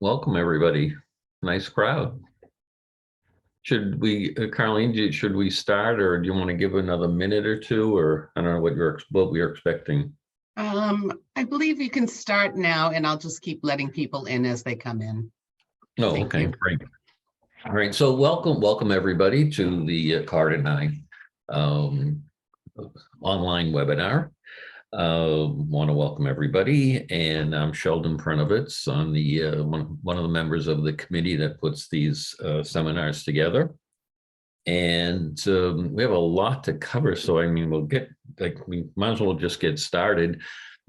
Welcome, everybody. Nice crowd. Should we, Carlene, should we start, or do you want to give another minute or two, or I don't know what we are expecting? I believe you can start now, and I'll just keep letting people in as they come in. No, Thank okay, you. great. All right, so welcome everybody to the Card and I online webinar. Want to welcome everybody, and I'm Sheldon Prenovitz. I'm the one of the members of the committee that puts these seminars together, and we have a lot to cover. So I mean, we might as well just get started.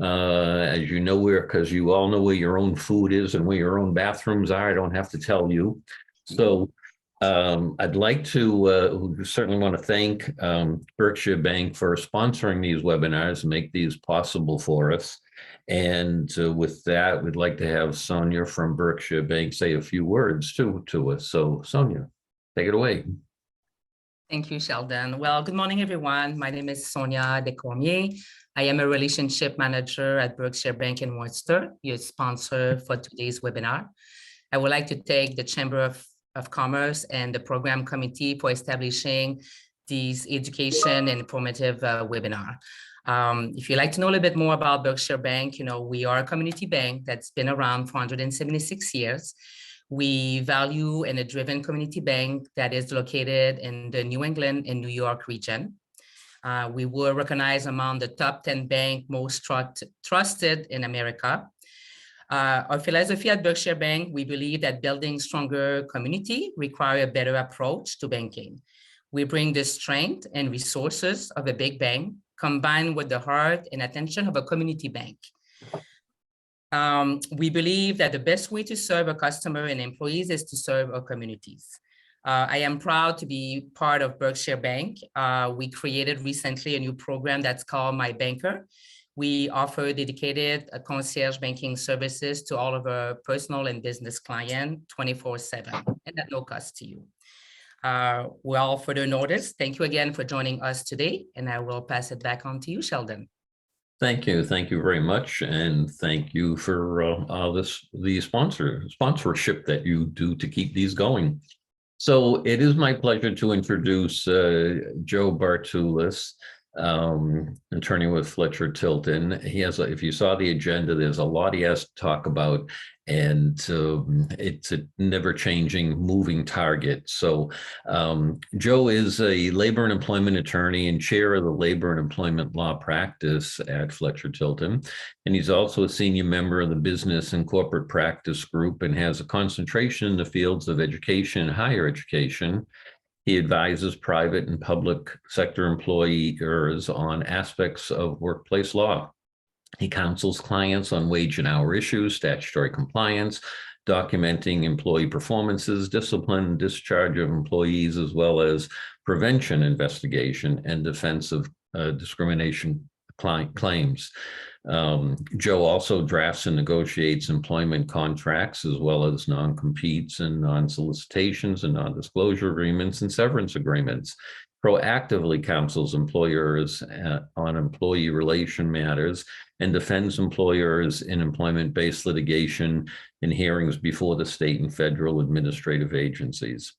As you know, because you all know where your own food is and where your own bathrooms are. I don't have to tell you. So I'd like to certainly want to thank Berkshire Bank for sponsoring these webinars and make these possible for us. And with that, we'd like to have Sonia from Berkshire Bank say a few words to us. So Sonia, take it away. Thank you, Sheldon. Well, good morning, everyone. My name is Sonia Descormier. I am a relationship manager at Berkshire Bank in Worcester, your sponsor for today's webinar. I would like to thank the Chamber of Commerce and the program committee for establishing these education and informative webinar. If you'd like to know a little bit more about Berkshire Bank, we are a community bank that's been around for 176 years. We value in a driven community bank that is located in the New England and New York region. We were recognized among the top 10 bank most trusted in America. Our philosophy at Berkshire Bank, we believe that building stronger community require a better approach to banking. We bring the strength and resources of a big bank combined with the heart and attention of a community bank. We believe that the best way to serve a customer and employees is to serve our communities. I am proud to be part of Berkshire Bank. We created recently a new program that's called My Banker. We offer dedicated concierge banking services to all of our personal and business clients 24/7 and at no cost to you. Well, further notice, thank you again for joining us today, and I will pass it back on to you, Sheldon. Thank you very much, and thank you for the sponsorship that you do to keep these going. So it is my pleasure to introduce Joe Bartulis, attorney with Fletcher Tilton. He has, if you saw the agenda, there's a lot he has to talk about, and it's a never-changing, moving target. So Joe is a labor and employment attorney and chair of the labor and employment law practice at Fletcher Tilton, and he's also a senior member of the business and corporate practice group and has a concentration in the fields of education and higher education. He advises private and public sector employers on aspects of workplace law. He counsels clients on wage and hour issues, statutory compliance, documenting employee performances, discipline, discharge of employees, as well as prevention, investigation, and defense of discrimination claims. Joe also drafts and negotiates employment contracts, as well as non-competes and non-solicitations and non-disclosure agreements and severance agreements. Proactively counsels employers on employee relation matters and defends employers in employment-based litigation in hearings before the state and federal administrative agencies.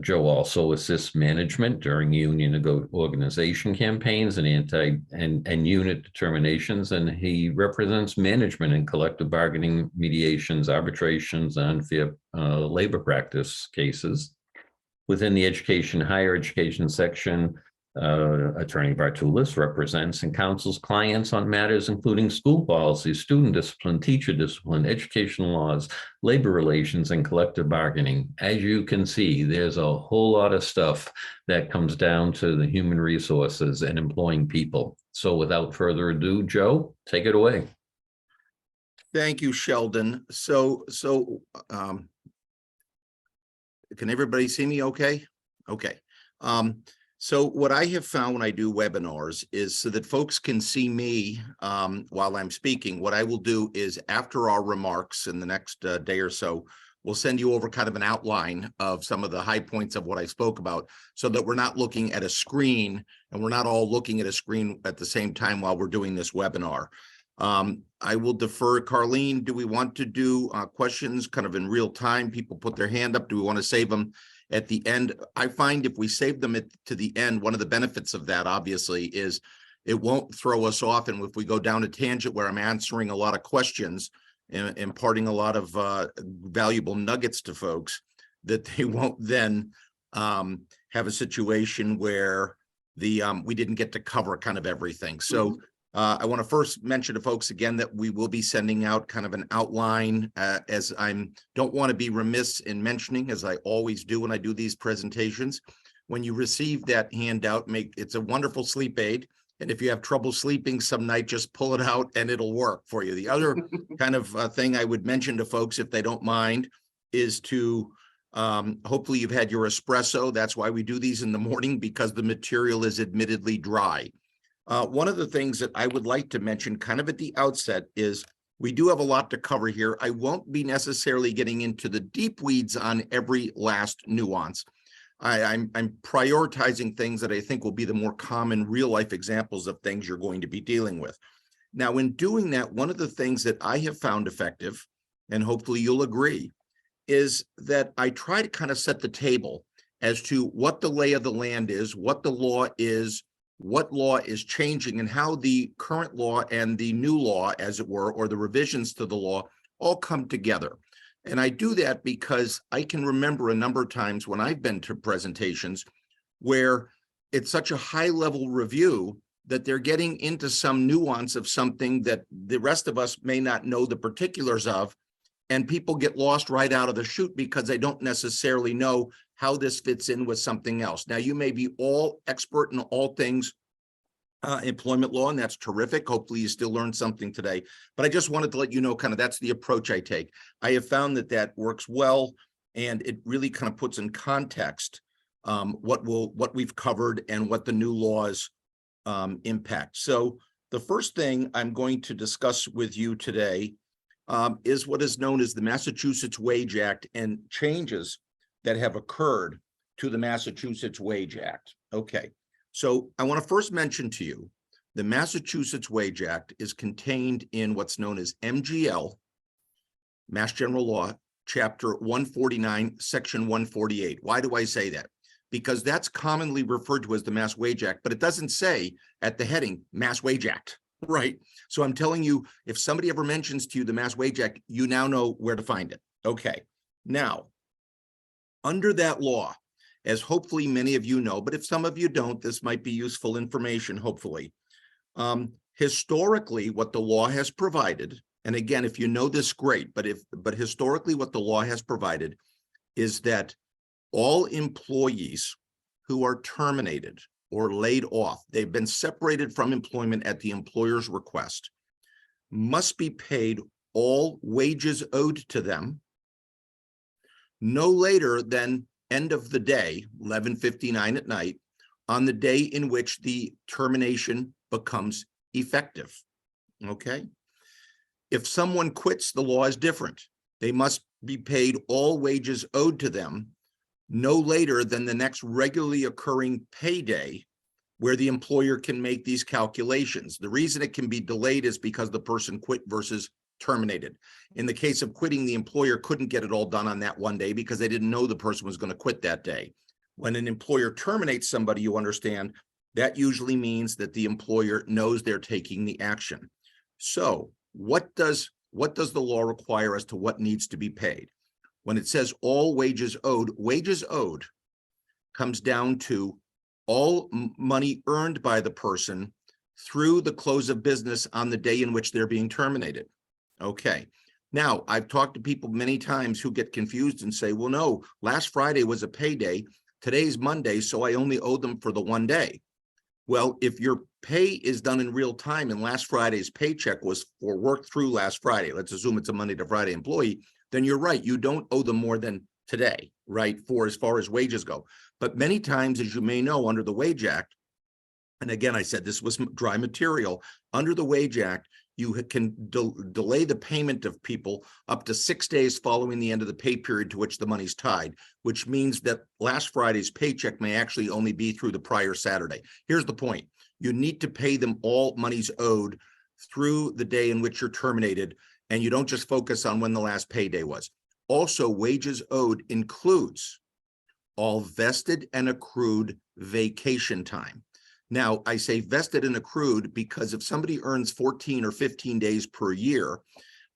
Joe also assists management during union organization campaigns and unit determinations, and he represents management in collective bargaining, mediations, arbitrations, and unfair labor practice cases. Within the education, higher education section, Attorney Bartulis represents and counsels clients on matters including school policy, student discipline, teacher discipline, educational laws, labor relations, and collective bargaining. As you can see, there's a whole lot of stuff that comes down to the human resources and employing people. So without further ado, Joe, take it away. Thank you, Sheldon. So can everybody see me okay? Okay. So what I have found when I do webinars is so that folks can see me while I'm speaking, what I will do is after our remarks in the next day or so, we'll send you over kind of an outline of some of the high points of what I spoke about so that we're not looking at a screen and we're not all looking at a screen at the same time while we're doing this webinar. I will defer. Carlene, do we want to do questions kind of in real time? People put their hand up. Do we want to save them at the end? I find if we save them to the end, one of the benefits of that obviously is it won't throw us off. And if we go down a tangent where I'm answering a lot of questions and imparting a lot of valuable nuggets to folks, that they won't then have a situation where we didn't get to cover kind of everything. So I want to first mention to folks again that we will be sending out kind of an outline as don't want to be remiss in mentioning, as I always do when I do these presentations. When you receive that handout, it's a wonderful sleep aid. And if you have trouble sleeping some night, just pull it out and it'll work for you. The other kind of thing I would mention to folks, if they don't mind, is to hopefully you've had your espresso. That's why we do these in the morning, because the material is admittedly dry. One of the things that I would like to mention kind of at the outset is we do have a lot to cover here. I won't be necessarily getting into the deep weeds on every last nuance. I'm prioritizing things that I think will be the more common real life examples of things you're going to be dealing with. Now, in doing that, one of the things that I have found effective, and hopefully you'll agree, is that I try to kind of set the table as to what the lay of the land is, what the law is, what law is changing, and how the current law and the new law, as it were, or the revisions to the law, all come together. And I do that because I can remember a number of times when I've been to presentations where it's such a high-level review that they're getting into some nuance of something that the rest of us may not know the particulars of, and people get lost right out of the chute because they don't necessarily know how this fits in with something else. Now, you may be all expert in all things employment law, and that's terrific. Hopefully you still learned something today, but I just wanted to let you know kind of that's the approach I take. I have found that that works well, and it really kind of puts in context what we've covered and what the new laws impact. So the first thing I'm going to discuss with you today is what is known as the Massachusetts Wage Act and changes that have occurred to the Massachusetts Wage Act. Okay. So I want to first mention to you, the Massachusetts Wage Act is contained in what's known as MGL, Mass General Law, Chapter 149, Section 148. Why do I say that? Because that's commonly referred to as the Mass Wage Act, but it doesn't say at the heading, Mass Wage Act, right? So I'm telling you, if somebody ever mentions to you the Mass Wage Act, you now know where to find it. Okay. Now, under that law, as hopefully many of you know, but if some of you don't, this might be useful information, hopefully. Historically, what the law has provided, and again, if you know this, great, but historically what the law has provided is that all employees who are terminated or laid off, they've been separated from employment at the employer's request, must be paid all wages owed to them no later than end of the day, 11:59 at night, on the day in which the termination becomes effective. Okay. If someone quits, the law is different. They must be paid all wages owed to them no later than the next regularly occurring payday where the employer can make these calculations. The reason it can be delayed is because the person quit versus terminated. In the case of quitting, the employer couldn't get it all done on that one day because they didn't know the person was going to quit that day. When an employer terminates somebody, you understand, that usually means that the employer knows they're taking the action. So what does the law require as to what needs to be paid? When it says all wages owed comes down to all money earned by the person through the close of business on the day in which they're being terminated. Okay. Now, I've talked to people many times who get confused and say, well, no, last Friday was a payday. Today's Monday, so I only owe them for the one day. Well, if your pay is done in real time and last Friday's paycheck was for work through last Friday, let's assume it's a Monday to Friday employee, then you're right. You don't owe them more than today, right? For as far as wages go. But many times, as you may know, under the Wage Act, and again, I said this was dry material, under the Wage Act, you can delay the payment of people up to 6 days following the end of the pay period to which the money's tied, which means that last Friday's paycheck may actually only be through the prior Saturday. Here's the point. You need to pay them all monies owed through the day in which you're terminated, and you don't just focus on when the last payday was. Also, wages owed includes all vested and accrued vacation time. Now, I say vested and accrued because if somebody earns 14 or 15 days per year,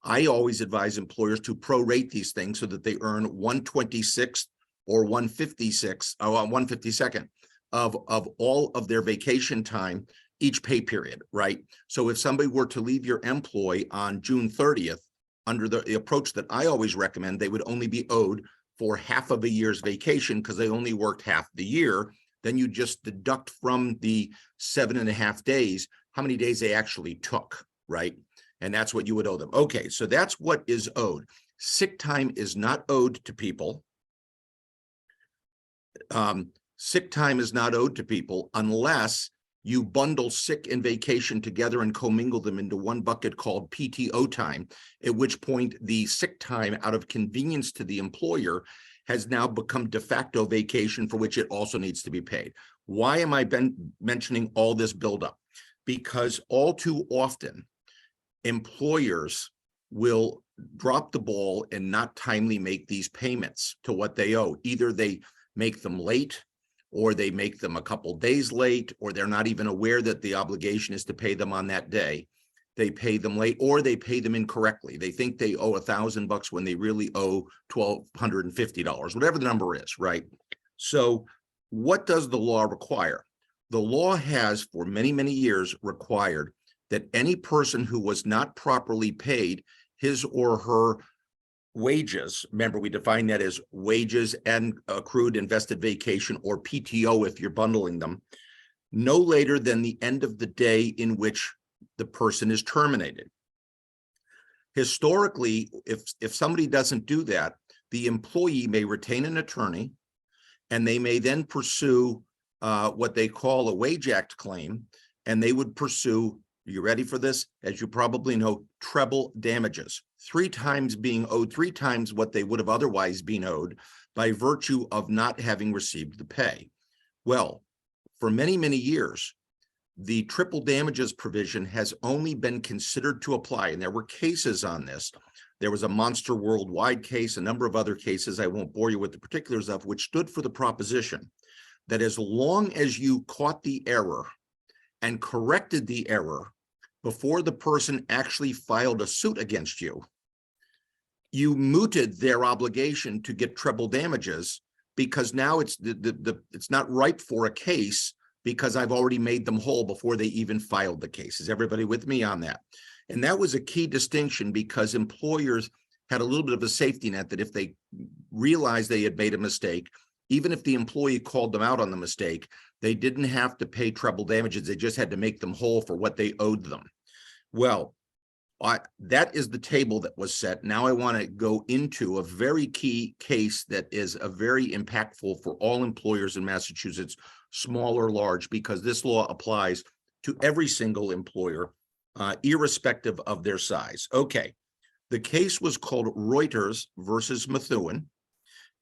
I always advise employers to prorate these things so that they earn 1/26th or 1/56 or 1/52nd of all of their vacation time each pay period, right? So if somebody were to leave your employ on June 30th, under the approach that I always recommend, they would only be owed for half of a year's vacation because they only worked half the year. Then you just deduct from the 7.5 days how many days they actually took, right? And that's what you would owe them. Okay, so that's what is owed. Sick time is not owed to people. Sick time is not owed to people unless you bundle sick and vacation together and commingle them into one bucket called PTO time, at which point the sick time, out of convenience to the employer, has now become de facto vacation, for which it also needs to be paid. Why am I mentioning all this buildup? Because all too often, employers will drop the ball and not timely make these payments to what they owe. Either they make them late, or they make them a couple days late, or they're not even aware that the obligation is to pay them on that day. They pay them late, or they pay them incorrectly. They think they owe $1,000 when they really owe $1,250, whatever the number is, right? So what does the law require? The law has for many, many years required that any person who was not properly paid his or her wages, remember we define that as wages and accrued invested vacation, or PTO if you're bundling them, no later than the end of the day in which the person is terminated. Historically, if somebody doesn't do that, the employee may retain an attorney, and they may then pursue what they call a Wage Act claim, and they would pursue, you ready for this? As you probably know, treble damages, 3 times being owed, 3 times what they would have otherwise been owed by virtue of not having received the pay. Well, for many, many years, the triple damages provision has only been considered to apply, and there were cases on this. There was a Monster Worldwide case, a number of other cases I won't bore you with the particulars of, which stood for the proposition that as long as you caught the error and corrected the error before the person actually filed a suit against you, you mooted their obligation to get treble damages, because now it's it's not ripe for a case because I've already made them whole before they even filed the case. Is everybody with me on that? And that was a key distinction, because employers had a little bit of a safety net that if they realized they had made a mistake, even if the employee called them out on the mistake, they didn't have to pay treble damages. They just had to make them whole for what they owed them. Well, that is the table that was set. Now I want to go into a very key case that is a very impactful for all employers in Massachusetts, small or large, because this law applies to every single employer, irrespective of their size. Okay, the case was called Reuters versus Methuen.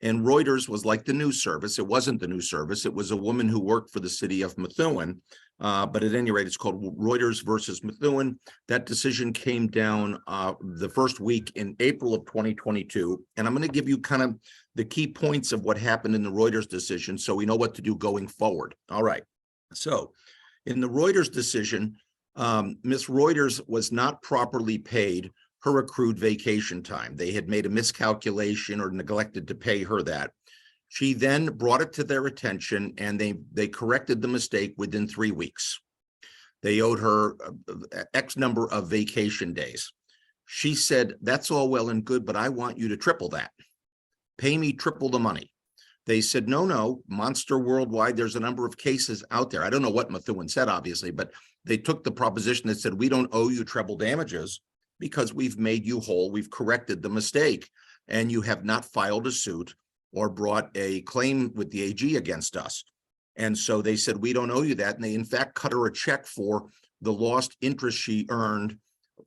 And Reuters was like the news service. It wasn't the news service. It was a woman who worked for the city of Methuen. But at any rate, it's called Reuters versus Methuen. That decision came down the first week in April of 2022. And I'm going to give you kind of the key points of what happened in the Reuters decision so we know what to do going forward. All right. So in the Reuters decision, Ms. Reuters was not properly paid her accrued vacation time. They had made a miscalculation or neglected to pay her that. She then brought it to their attention, and they corrected the mistake within 3 weeks. They owed her X number of vacation days. She said, that's all well and good, but I want you to triple that. Pay me triple the money. They said, no, Monster Worldwide, there's a number of cases out there. I don't know what Methuen said, obviously, but they took the proposition that said, we don't owe you treble damages because we've made you whole, we've corrected the mistake, and you have not filed a suit or brought a claim with the AG against us. And so they said, we don't owe you that. And they in fact cut her a check for the lost interest she earned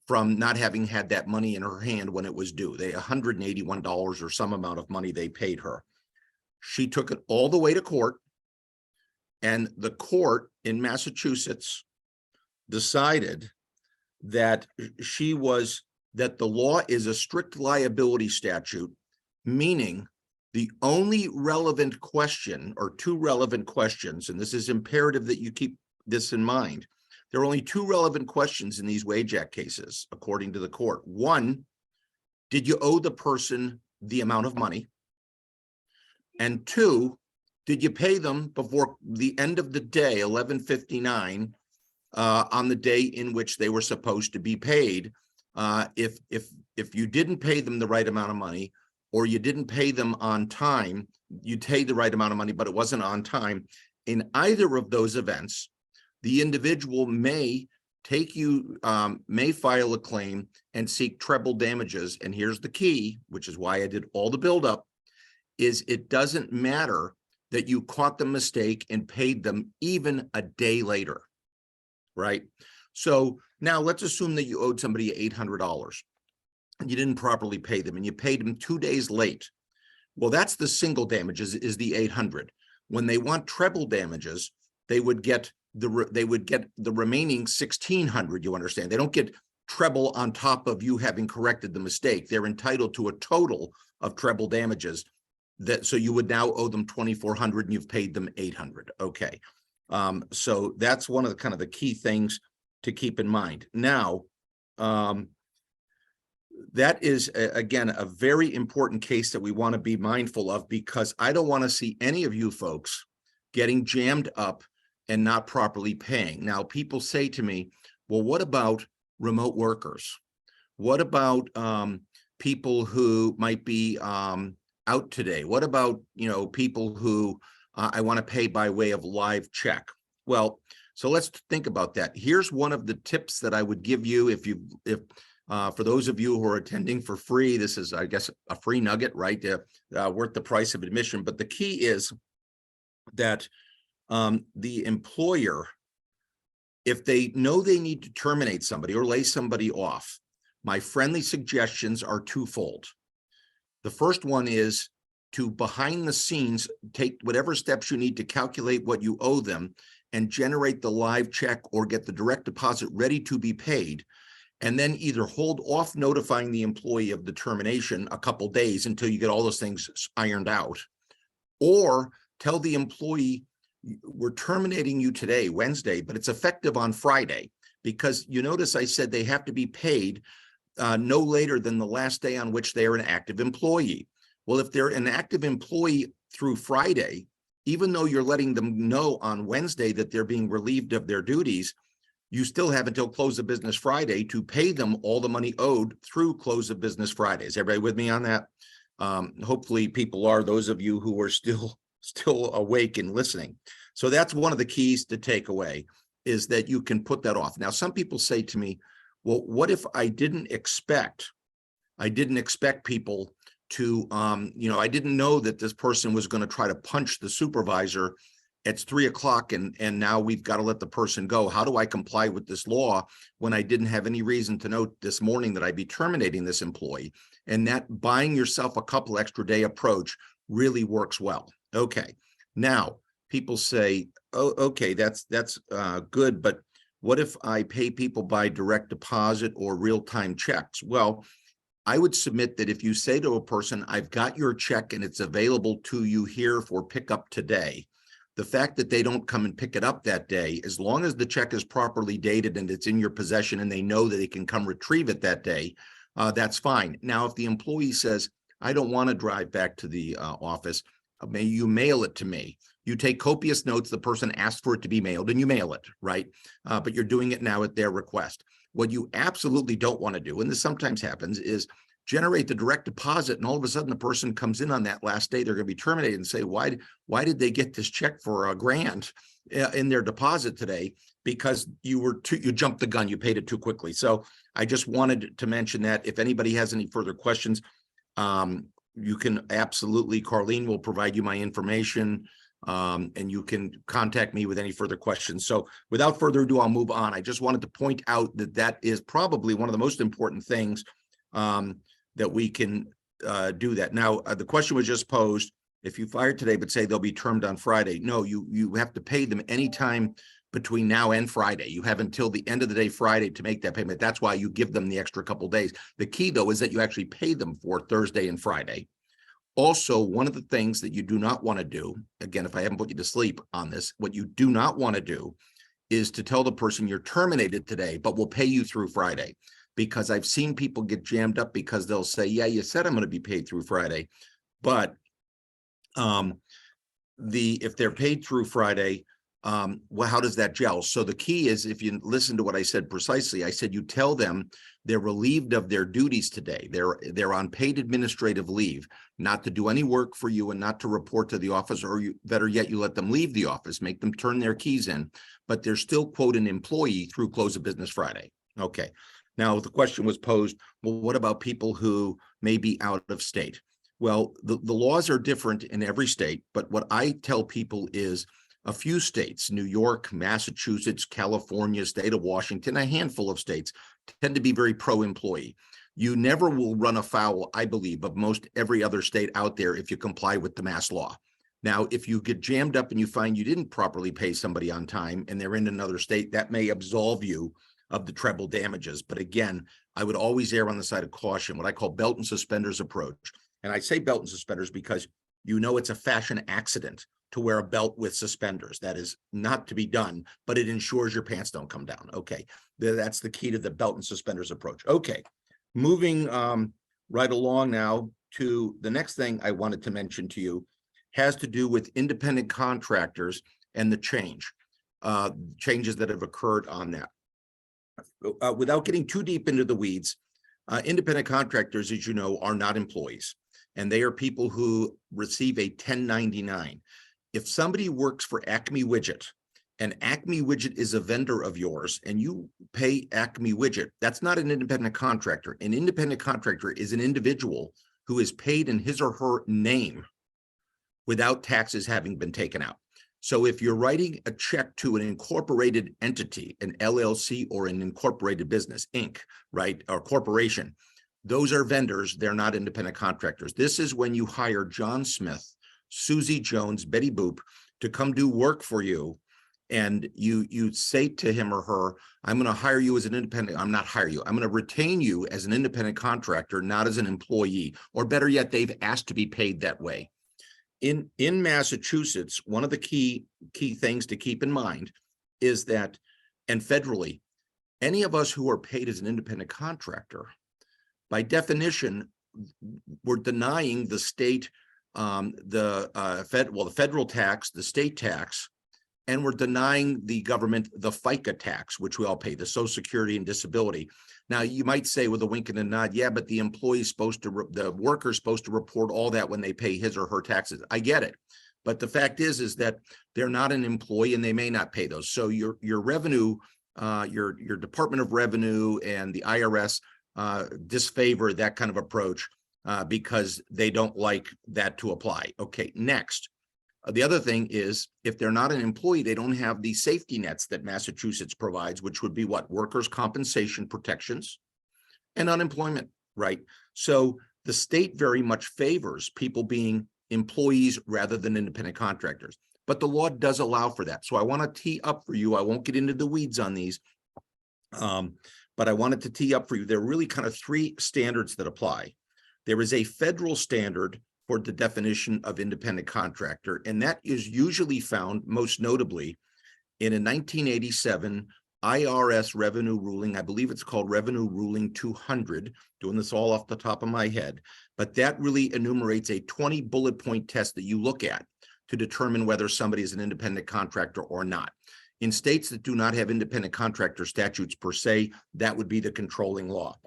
from not having had that money in her hand when it was due. They $181 or some amount of money they paid her. She took it all the way to court, and the court in Massachusetts decided that that the law is a strict liability statute, meaning the only relevant question or two relevant questions, and this is imperative that you keep this in mind. There are only two relevant questions in these Wage Act cases, according to the court. One, did you owe the person the amount of money? And two, did you pay them before the end of the day, 11:59, on the day in which they were supposed to be paid? If you didn't pay them the right amount of money, or you didn't pay them on time, you paid the right amount of money, but it wasn't on time. In either of those events, the individual may may file a claim and seek treble damages. And here's the key, which is why I did all the buildup, is it doesn't matter that you caught the mistake and paid them even a day later, right? So now let's assume that you owed somebody $800 and you didn't properly pay them and you paid them 2 days late. Well, that's the single damages, is the 800. When they want treble damages, they would get the remaining 1,600, you understand? They don't get treble on top of you having corrected the mistake. They're entitled to a total of treble damages. So you would now owe them 2,400 and you've paid them 800. Okay. So that's one of the kind of the key things to keep in mind. Now, that is, again, a very important case that we want to be mindful of, because I don't want to see any of you folks getting jammed up and not properly paying. Now, people say to me, well, what about remote workers? What about people who might be out today? What about, people who I want to pay by way of live check? Well, so let's think about that. Here's one of the tips that I would give you if for those of you who are attending for free. This is, I guess, a free nugget, right? Worth the price of admission. But the key is that the employer, if they know they need to terminate somebody or lay somebody off, my friendly suggestions are twofold. The first one is to, behind the scenes, take whatever steps you need to calculate what you owe them and generate the live check or get the direct deposit ready to be paid. And then either hold off notifying the employee of the termination a couple days until you get all those things ironed out, or tell the employee, we're terminating you today, Wednesday, but it's effective on Friday, because you notice I said they have to be paid no later than the last day on which they are an active employee. Well, if they're an active employee through Friday, even though you're letting them know on Wednesday that they're being relieved of their duties, you still have until close of business Friday to pay them all the money owed through close of business Friday. Is everybody with me on that? Hopefully people are, those of you who are still awake and listening. So that's one of the keys to take away, is that you can put that off. Now, some people say to me, well, what if I didn't expect people to, I didn't know that this person was going to try to punch the supervisor. It's 3 o'clock and now we've got to let the person go. How do I comply with this law when I didn't have any reason to know this morning that I'd be terminating this employee? And that buying yourself a couple extra day approach really works well. Okay. Now people say, oh, okay, that's good. But what if I pay people by direct deposit or real-time checks? Well, I would submit that if you say to a person, I've got your check and it's available to you here for pickup today, the fact that they don't come and pick it up that day, as long as the check is properly dated and it's in your possession and they know that they can come retrieve it that day, that's fine. Now, if the employee says, I don't want to drive back to the office, may you mail it to me. You take copious notes, the person asked for it to be mailed and you mail it, right? But you're doing it now at their request. What you absolutely don't want to do, and this sometimes happens, is generate the direct deposit and all of a sudden the person comes in on that last day, they're going to be terminated, and say, why did they get this check for $1,000 in their deposit today? Because you jumped the gun, you paid it too quickly. So I just wanted to mention that. If anybody has any further questions, you can absolutely, Carlene will provide you my information, and you can contact me with any further questions. So without further ado, I'll move on. I just wanted to point out that that is probably one of the most important things that we can do that. Now, the question was just posed, if you fired today but say they'll be termed on Friday, no, you have to pay them anytime between now and Friday. You have until the end of the day Friday to make that payment. That's why you give them the extra couple days. The key, though, is that you actually pay them for Thursday and Friday. Also, one of the things that you do not want to do, again, if I haven't put you to sleep on this, what you do not want to do is to tell the person you're terminated today, but we'll pay you through Friday. Because I've seen people get jammed up because they'll say, yeah, you said I'm going to be paid through Friday. But if they're paid through Friday, well, how does that gel? So the key is, if you listen to what I said precisely, I said you tell them they're relieved of their duties today. They're on paid administrative leave, not to do any work for you and not to report to the office, or better yet, you let them leave the office, make them turn their keys in, but they're still, quote, an employee through close of business Friday. Okay. Now, the question was posed, well, what about people who may be out of state? Well, the laws are different in every state, but what I tell people is a few states, New York, Massachusetts, California, state of Washington, a handful of states tend to be very pro-employee. You never will run afoul, I believe, of most every other state out there if you comply with the mass law. Now, if you get jammed up and you find you didn't properly pay somebody on time and they're in another state, that may absolve you of the treble damages. But again, I would always err on the side of caution, what I call belt and suspenders approach. And I say belt and suspenders because you know it's a fashion accident to wear a belt with suspenders. That is not to be done, but it ensures your pants don't come down. Okay, that's the key to the belt and suspenders approach. Okay, moving right along now to the next thing I wanted to mention to you has to do with independent contractors and the changes that have occurred on that. Without getting too deep into the weeds, independent contractors, as you know, are not employees, and they are people who receive a 1099. If somebody works for Acme Widget, and Acme Widget is a vendor of yours, and you pay Acme Widget, that's not an independent contractor. An independent contractor is an individual who is paid in his or her name without taxes having been taken out. So if you're writing a check to an incorporated entity, an LLC or an incorporated business, Inc., right, or corporation, those are vendors. They're not independent contractors. This is when you hire John Smith, Susie Jones, Betty Boop to come do work for you. And you say to him or her, I'm going to hire you as an independent. I'm not hire you. I'm going to retain you as an independent contractor, not as an employee, or better yet, they've asked to be paid that way. In Massachusetts, one of the key things to keep in mind is that, and federally, any of us who are paid as an independent contractor, by definition, we're denying the state, the federal tax, the state tax, and we're denying the government the FICA tax, which we all pay, the Social Security and Disability. Now, you might say with a wink and a nod, yeah, but the employee's supposed to, the worker's supposed to report all that when they pay his or her taxes. I get it. But the fact is that they're not an employee and they may not pay those. So your revenue, your Department of Revenue and the IRS disfavor that kind of approach because they don't like that to apply. Okay, next. The other thing is, if they're not an employee, they don't have the safety nets that Massachusetts provides, which would be what? Workers' compensation protections and unemployment, right? So the state very much favors people being employees rather than independent contractors. But the law does allow for that. So I want to tee up for you. I won't get into the weeds on these, but I wanted to tee up for you. There are really kind of three standards that apply. There is a federal standard for the definition of independent contractor, and that is usually found most notably in a 1987 IRS revenue ruling. I believe it's called Revenue Ruling 200, doing this all off the top of my head, but that really enumerates a 20 bullet point test that you look at to determine whether somebody is an independent contractor or not. In states that do not have independent contractor statutes per se, that would be the controlling law.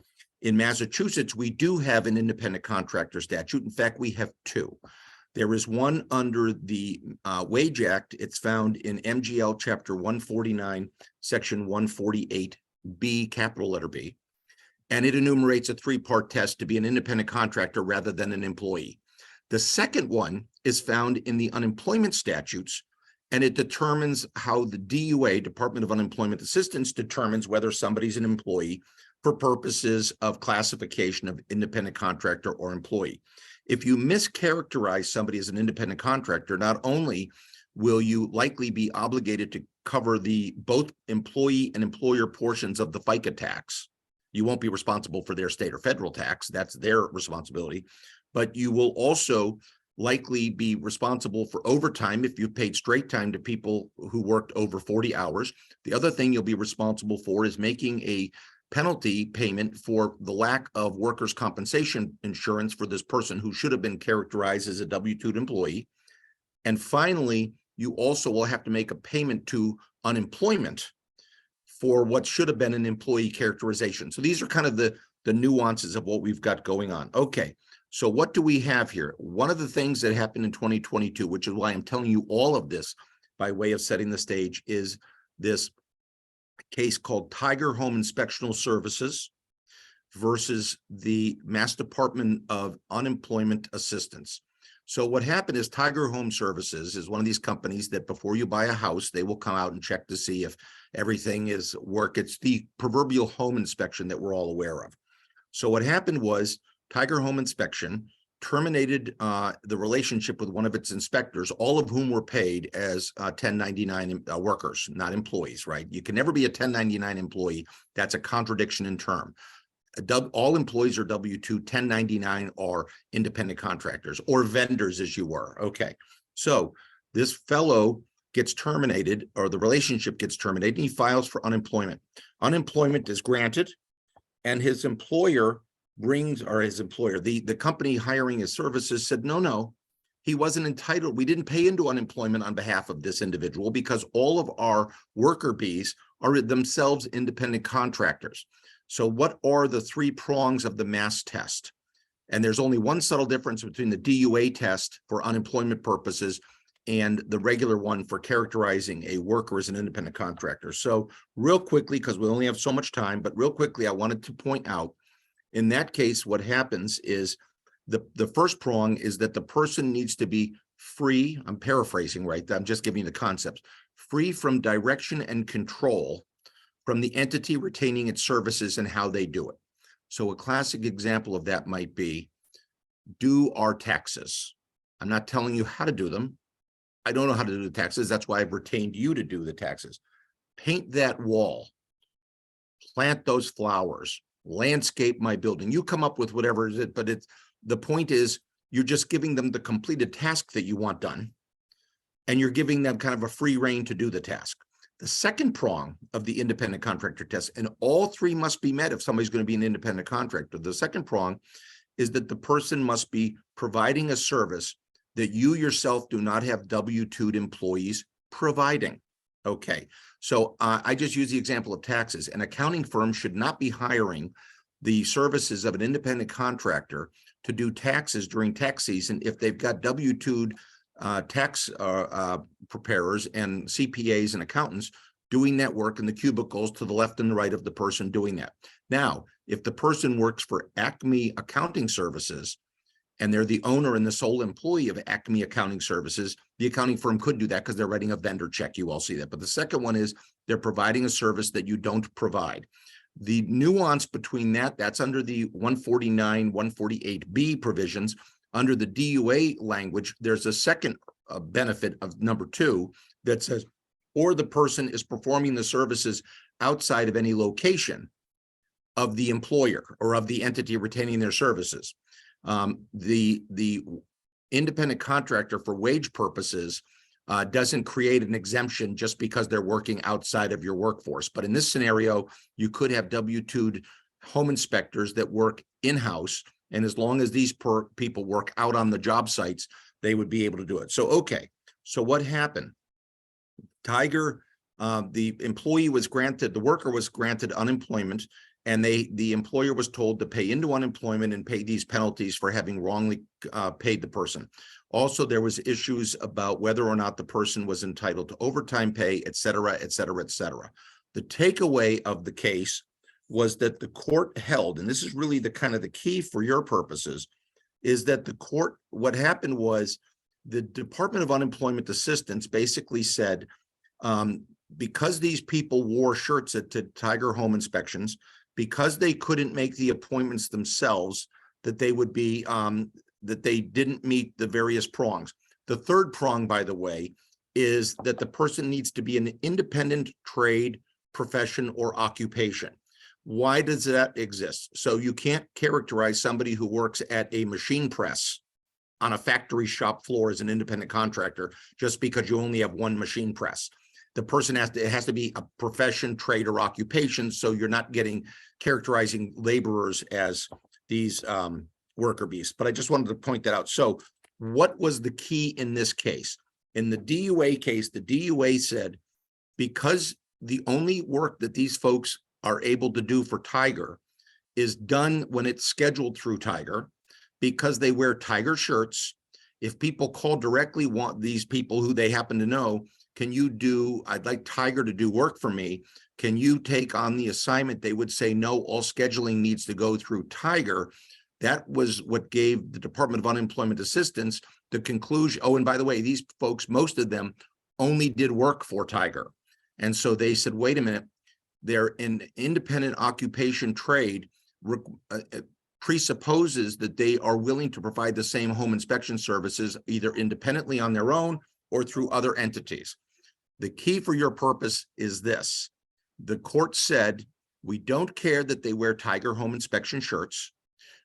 In Massachusetts, we do have an independent contractor statute. In fact, we have two. There is one under the Wage Act. It's found in MGL Chapter 149, Section 148B, capital letter B. And it enumerates a three-part test to be an independent contractor rather than an employee. The second one is found in the unemployment statutes, and it determines how the DUA, Department of Unemployment Assistance, determines whether somebody's an employee for purposes of classification of independent contractor or employee. If you mischaracterize somebody as an independent contractor, not only will you likely be obligated to cover the both employee and employer portions of the FICA tax. You won't be responsible for their state or federal tax. That's their responsibility. But you will also likely be responsible for overtime if you paid straight time to people who worked over 40 hours. The other thing you'll be responsible for is making a penalty payment for the lack of workers' compensation insurance for this person who should have been characterized as a W-2 employee. And finally, you also will have to make a payment to unemployment for what should have been an employee characterization. So these are kind of the nuances of what we've got going on. Okay, so what do we have here? One of the things that happened in 2022, which is why I'm telling you all of this by way of setting the stage, is this case called Tiger Home Inspectional Services versus the Mass Department of Unemployment Assistance. So what happened is Tiger Home Services is one of these companies that before you buy a house, they will come out and check to see if everything is work. It's the proverbial home inspection that we're all aware of. So what happened was Tiger Home Inspection terminated the relationship with one of its inspectors, all of whom were paid as 1099 workers, not employees, right? You can never be a 1099 employee. That's a contradiction in term. All employees are W-2, 1099 are independent contractors or vendors as you were. Okay, so this fellow gets terminated or the relationship gets terminated and he files for unemployment. Unemployment is granted and his employer the company hiring his services said, no, he wasn't entitled. We didn't pay into unemployment on behalf of this individual because all of our worker bees are themselves independent contractors. So what are the three prongs of the mass test? And there's only one subtle difference between the DUA test for unemployment purposes and the regular one for characterizing a worker as an independent contractor. So real quickly, because we only have so much time, but real quickly, I wanted to point out, in that case, what happens is the first prong is that the person needs to be free. I'm paraphrasing, right? I'm just giving you the concepts. Free from direction and control from the entity retaining its services and how they do it. So a classic example of that might be, do our taxes. I'm not telling you how to do them. I don't know how to do the taxes. That's why I've retained you to do the taxes. Paint that wall. Plant those flowers. Landscape my building. You come up with whatever is it, but the point is you're just giving them the completed task that you want done. And you're giving them kind of a free rein to do the task. The second prong of the independent contractor test, and all three must be met if somebody's going to be an independent contractor. The second prong is that the person must be providing a service that you yourself do not have W-2'd employees providing. Okay, so I just use the example of taxes. An accounting firm should not be hiring the services of an independent contractor to do taxes during tax season if they've got W-2'd tax preparers and CPAs and accountants doing that work in the cubicles to the left and the right of the person doing that. Now, if the person works for Acme Accounting Services and they're the owner and the sole employee of Acme Accounting Services, the accounting firm could do that because they're writing a vendor check. You all see that. But the second one is they're providing a service that you don't provide. The nuance between that's under the 149, 148B provisions. Under the DUA language, there's a second benefit of number 2 that says, or the person is performing the services outside of any location of the employer or of the entity retaining their services. The independent contractor for wage purposes doesn't create an exemption just because they're working outside of your workforce. But in this scenario, you could have W-2'd home inspectors that work in-house. And as long as these people work out on the job sites, they would be able to do it. So, okay. So what happened? Tiger, the employee was granted, the worker was granted unemployment, and the employer was told to pay into unemployment and pay these penalties for having wrongly paid the person. Also, there was issues about whether or not the person was entitled to overtime pay, et cetera, et cetera, et cetera. The takeaway of the case was that the court held, and this is really the kind of the key for your purposes, is that the court, what happened was the Department of Unemployment Assistance basically said, because these people wore shirts at Tiger Home Inspections, because they couldn't make the appointments themselves, that they would be, that they didn't meet the various prongs. The third prong, by the way, is that the person needs to be an independent trade, profession, or occupation. Why does that exist? So you can't characterize somebody who works at a machine press on a factory shop floor as an independent contractor just because you only have one machine press. The person it has to be a profession, trade, or occupation, so you're not characterizing laborers as these worker bees. But I just wanted to point that out. So what was the key in this case? In the DUA case, the DUA said, because the only work that these folks are able to do for Tiger is done when it's scheduled through Tiger, because they wear Tiger shirts. If people call directly, want these people who they happen to know, I'd like Tiger to do work for me. Can you take on the assignment? They would say, no, all scheduling needs to go through Tiger. That was what gave the Department of Unemployment Assistance the conclusion. Oh, and by the way, these folks, most of them only did work for Tiger. And so they said, wait a minute, they're in independent occupation trade, presupposes that they are willing to provide the same home inspection services either independently on their own or through other entities. The key for your purpose is this. The court said, we don't care that they wear Tiger home inspection shirts.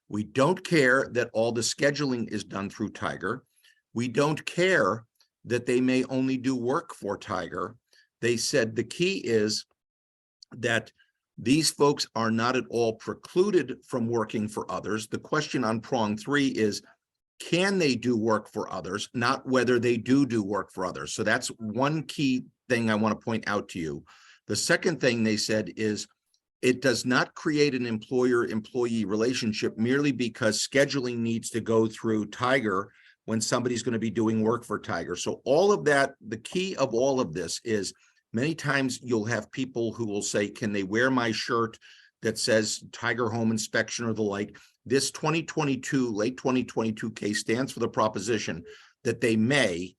We don't care that all the scheduling is done through Tiger. We don't care that they may only do work for Tiger. They said the key is that these folks are not at all precluded from working for others. The question on prong 3 is, can they do work for others, not whether they do work for others. So that's one key thing I want to point out to you. The second thing they said is, it does not create an employer-employee relationship merely because scheduling needs to go through Tiger when somebody's going to be doing work for Tiger. So all of that, the key of all of this is, many times you'll have people who will say, can they wear my shirt that says Tiger home inspection or the like? This 2022, late 2022 case stands for the proposition that they may,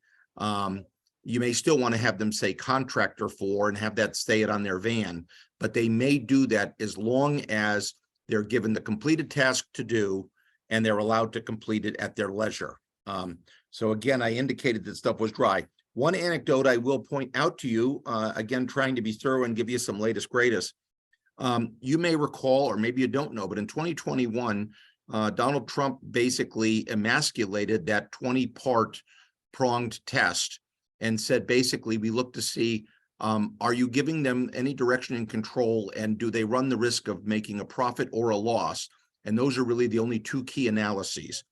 you may still want to have them say contractor for and have that say it on their van, but they may do that as long as they're given the completed task to do and they're allowed to complete it at their leisure. So again, I indicated that stuff was dry. One anecdote I will point out to you, again, trying to be thorough and give you some latest greatest. You may recall, or maybe you don't know, but in 2021, Donald Trump basically emasculated that 20-part pronged test and said, basically, we look to see, are you giving them any direction and control, and do they run the risk of making a profit or a loss? And those are really the only two key analyses.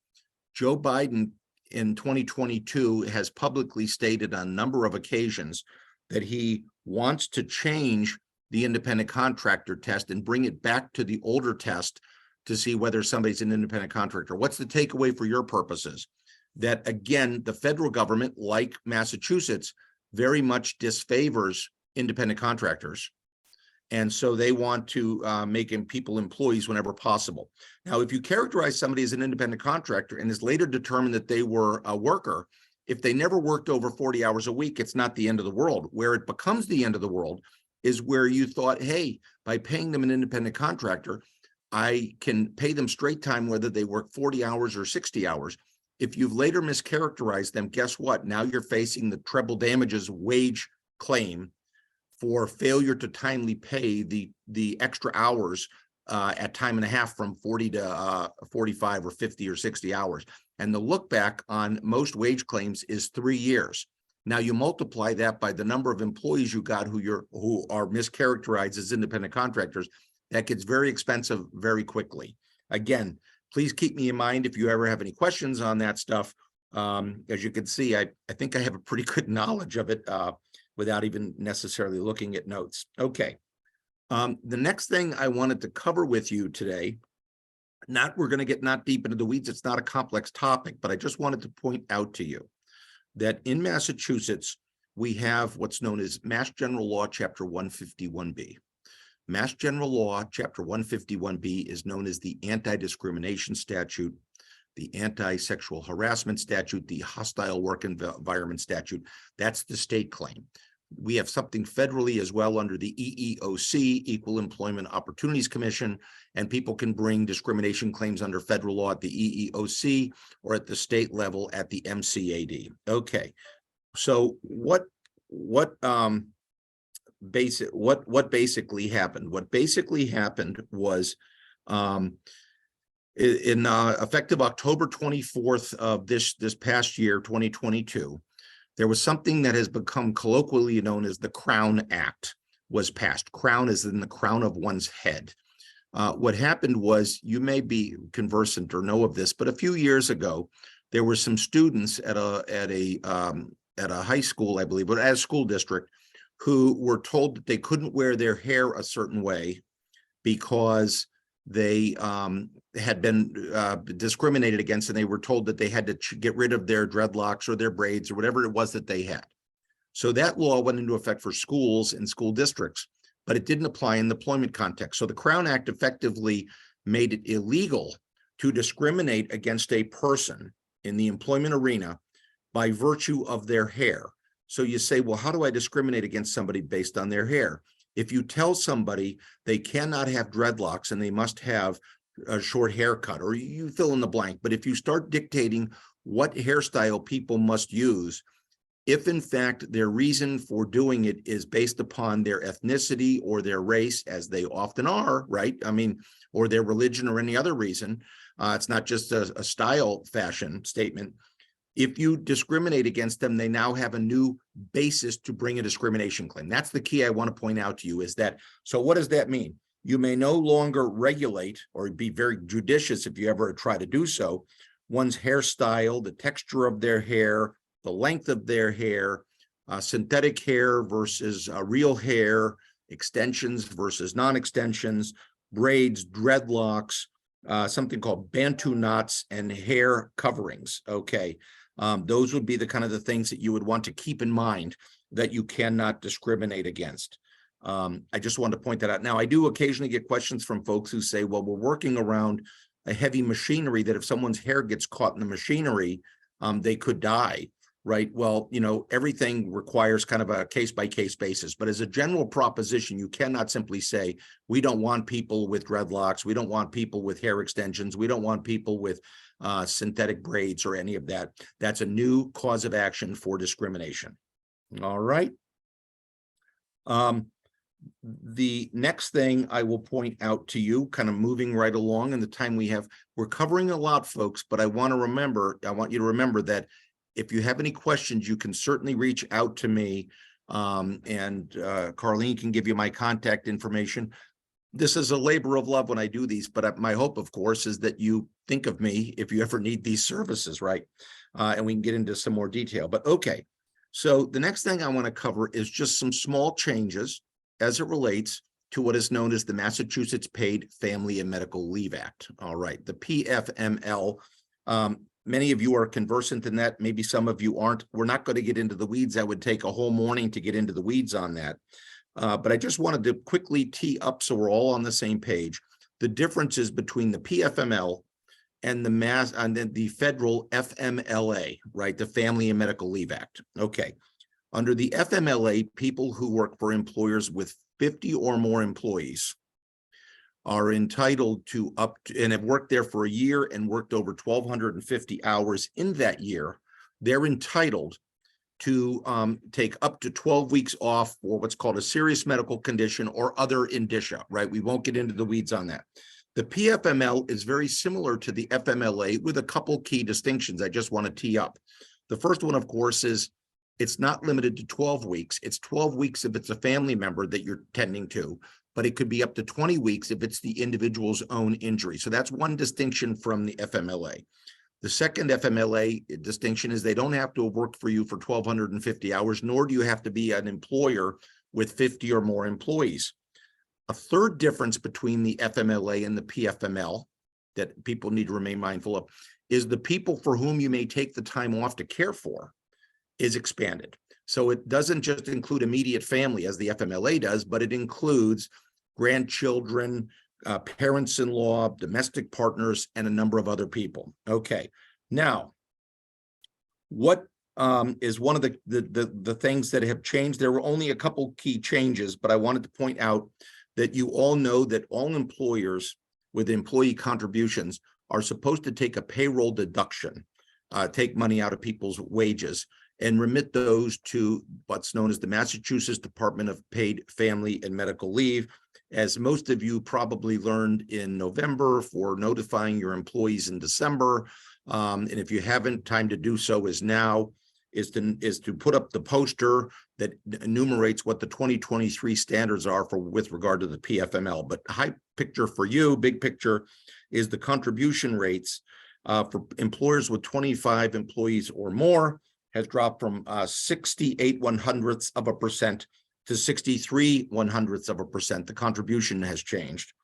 Joe Biden in 2022 has publicly stated on a number of occasions that he wants to change the independent contractor test and bring it back to the older test to see whether somebody's an independent contractor. What's the takeaway for your purposes? That again, the federal government, like Massachusetts, very much disfavors independent contractors. And so they want to make people employees whenever possible. Now, if you characterize somebody as an independent contractor and is later determined that they were a worker, if they never worked over 40 hours a week, it's not the end of the world. Where it becomes the end of the world is where you thought, hey, by paying them an independent contractor, I can pay them straight time, whether they work 40 hours or 60 hours. If you've later mischaracterized them, guess what? Now you're facing the treble damages wage claim for failure to timely pay the extra hours at time and a half from 40 to 45 or 50 or 60 hours. And the look back on most wage claims is 3 years. Now you multiply that by the number of employees you got who are mischaracterized as independent contractors, that gets very expensive very quickly. Again, please keep me in mind if you ever have any questions on that stuff. As you can see, I think I have a pretty good knowledge of it without even necessarily looking at notes. Okay. The next thing I wanted to cover with you today, we're going to get not deep into the weeds. It's not a complex topic, but I just wanted to point out to you that in Massachusetts, we have what's known as Mass General Law, Chapter 151B. Mass General Law, Chapter 151B is known as the Anti-Discrimination Statute, the Anti-Sexual Harassment Statute, the Hostile Work Environment Statute. That's the state claim. We have something federally as well under the EEOC, Equal Employment Opportunities Commission, and people can bring discrimination claims under federal law at the EEOC or at the state level at the MCAD. Okay, So what basically happened? What basically happened was in effective October 24th of this past year, 2022, there was something that has become colloquially known as the Crown Act was passed. Crown is in the crown of one's head. What happened was, you may be conversant or know of this, but a few years ago, there were some students at a high school, I believe, but at a school district, who were told that they couldn't wear their hair a certain way because they had been discriminated against, and they were told that they had to get rid of their dreadlocks or their braids or whatever it was that they had. So that law went into effect for schools and school districts, but it didn't apply in the employment context. So the Crown Act effectively made it illegal to discriminate against a person in the employment arena by virtue of their hair. So you say, well, how do I discriminate against somebody based on their hair? If you tell somebody they cannot have dreadlocks and they must have a short haircut, or you fill in the blank, but if you start dictating what hairstyle people must use, if in fact their reason for doing it is based upon their ethnicity or their race, as they often are, right? I mean, or their religion or any other reason, it's not just a style fashion statement. If you discriminate against them, they now have a new basis to bring a discrimination claim. That's the key I want to point out to you, is that, so what does that mean? You may no longer regulate or be very judicious, if you ever try to do so, one's hairstyle, the texture of their hair, the length of their hair, synthetic hair versus real hair, extensions versus non-extensions, braids, dreadlocks, something called Bantu knots, and hair coverings. Okay, those would be the kind of the things that you would want to keep in mind that you cannot discriminate against. I just wanted to point that out. Now, I do occasionally get questions from folks who say, well, we're working around a heavy machinery that if someone's hair gets caught in the machinery, they could die, right? Well, you know, everything requires kind of a case-by-case basis. But as a general proposition, you cannot simply say, we don't want people with dreadlocks, we don't want people with hair extensions, we don't want people with synthetic braids or any of that. That's a new cause of action for discrimination. All right. The next thing I will point out to you, kind of moving right along in the time we have, we're covering a lot, folks, but I want you to remember that if you have any questions, you can certainly reach out to me, and Carlene can give you my contact information. This is a labor of love when I do these, but my hope, of course, is that you think of me if you ever need these services, right? And we can get into some more detail, but okay. So the next thing I want to cover is just some small changes as it relates to what is known as the Massachusetts Paid Family and Medical Leave Act. All right, the PFML. Many of you are conversant in that. Maybe some of you aren't. We're not going to get into the weeds. That would take a whole morning to get into the weeds on that. But I just wanted to quickly tee up so we're all on the same page. The differences between the PFML and the federal FMLA, right? The Family and Medical Leave Act. Okay. Under the FMLA, people who work for employers with 50 or more employees are entitled to and have worked there for a year and worked over 1,250 hours in that year. They're entitled to take up to 12 weeks off for what's called a serious medical condition or other indicia, right? We won't get into the weeds on that. The PFML is very similar to the FMLA with a couple key distinctions I just want to tee up. The first one, of course, is it's not limited to 12 weeks. It's 12 weeks if it's a family member that you're tending to, but it could be up to 20 weeks if it's the individual's own injury. So that's one distinction from the FMLA. The second FMLA distinction is they don't have to have worked for you for 1,250 hours, nor do you have to be an employer with 50 or more employees. A third difference between the FMLA and the PFML that people need to remain mindful of is the people for whom you may take the time off to care for is expanded. So it doesn't just include immediate family as the FMLA does, but it includes grandchildren, parents-in-law, domestic partners, and a number of other people. Okay, now, what is one of the things that have changed? There were only a couple key changes, but I wanted to point out that you all know that all employers with employee contributions are supposed to take a payroll deduction, take money out of people's wages and remit those to what's known as the Massachusetts Department of Paid Family and Medical Leave. As most of you probably learned in November, for notifying your employees in December. And if you haven't, time to do so is now, is to put up the poster that enumerates what the 2023 standards are for with regard to the PFML. But high picture for you, big picture, is the contribution rates for employers with 25 employees or more has dropped from 68/100ths% to 63/100ths%. The contribution has changed.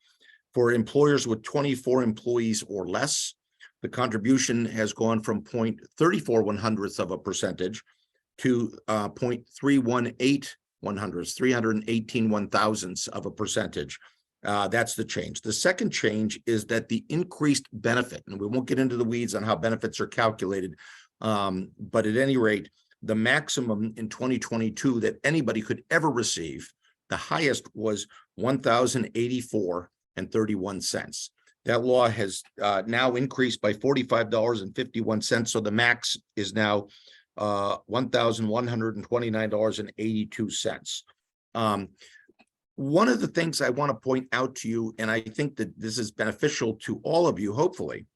For employers with 24 employees or less, the contribution has gone from 0.34% to 0.318%, 318/1000ths%. That's the change. The second change is that the increased benefit, and we won't get into the weeds on how benefits are calculated, but at any rate, the maximum in 2022 that anybody could ever receive, the highest was $1,084.31. That law has now increased by $45.51, so the max is now $1,129.82. One of the things I want to point out to you, and I think that this is beneficial to all of you, hopefully,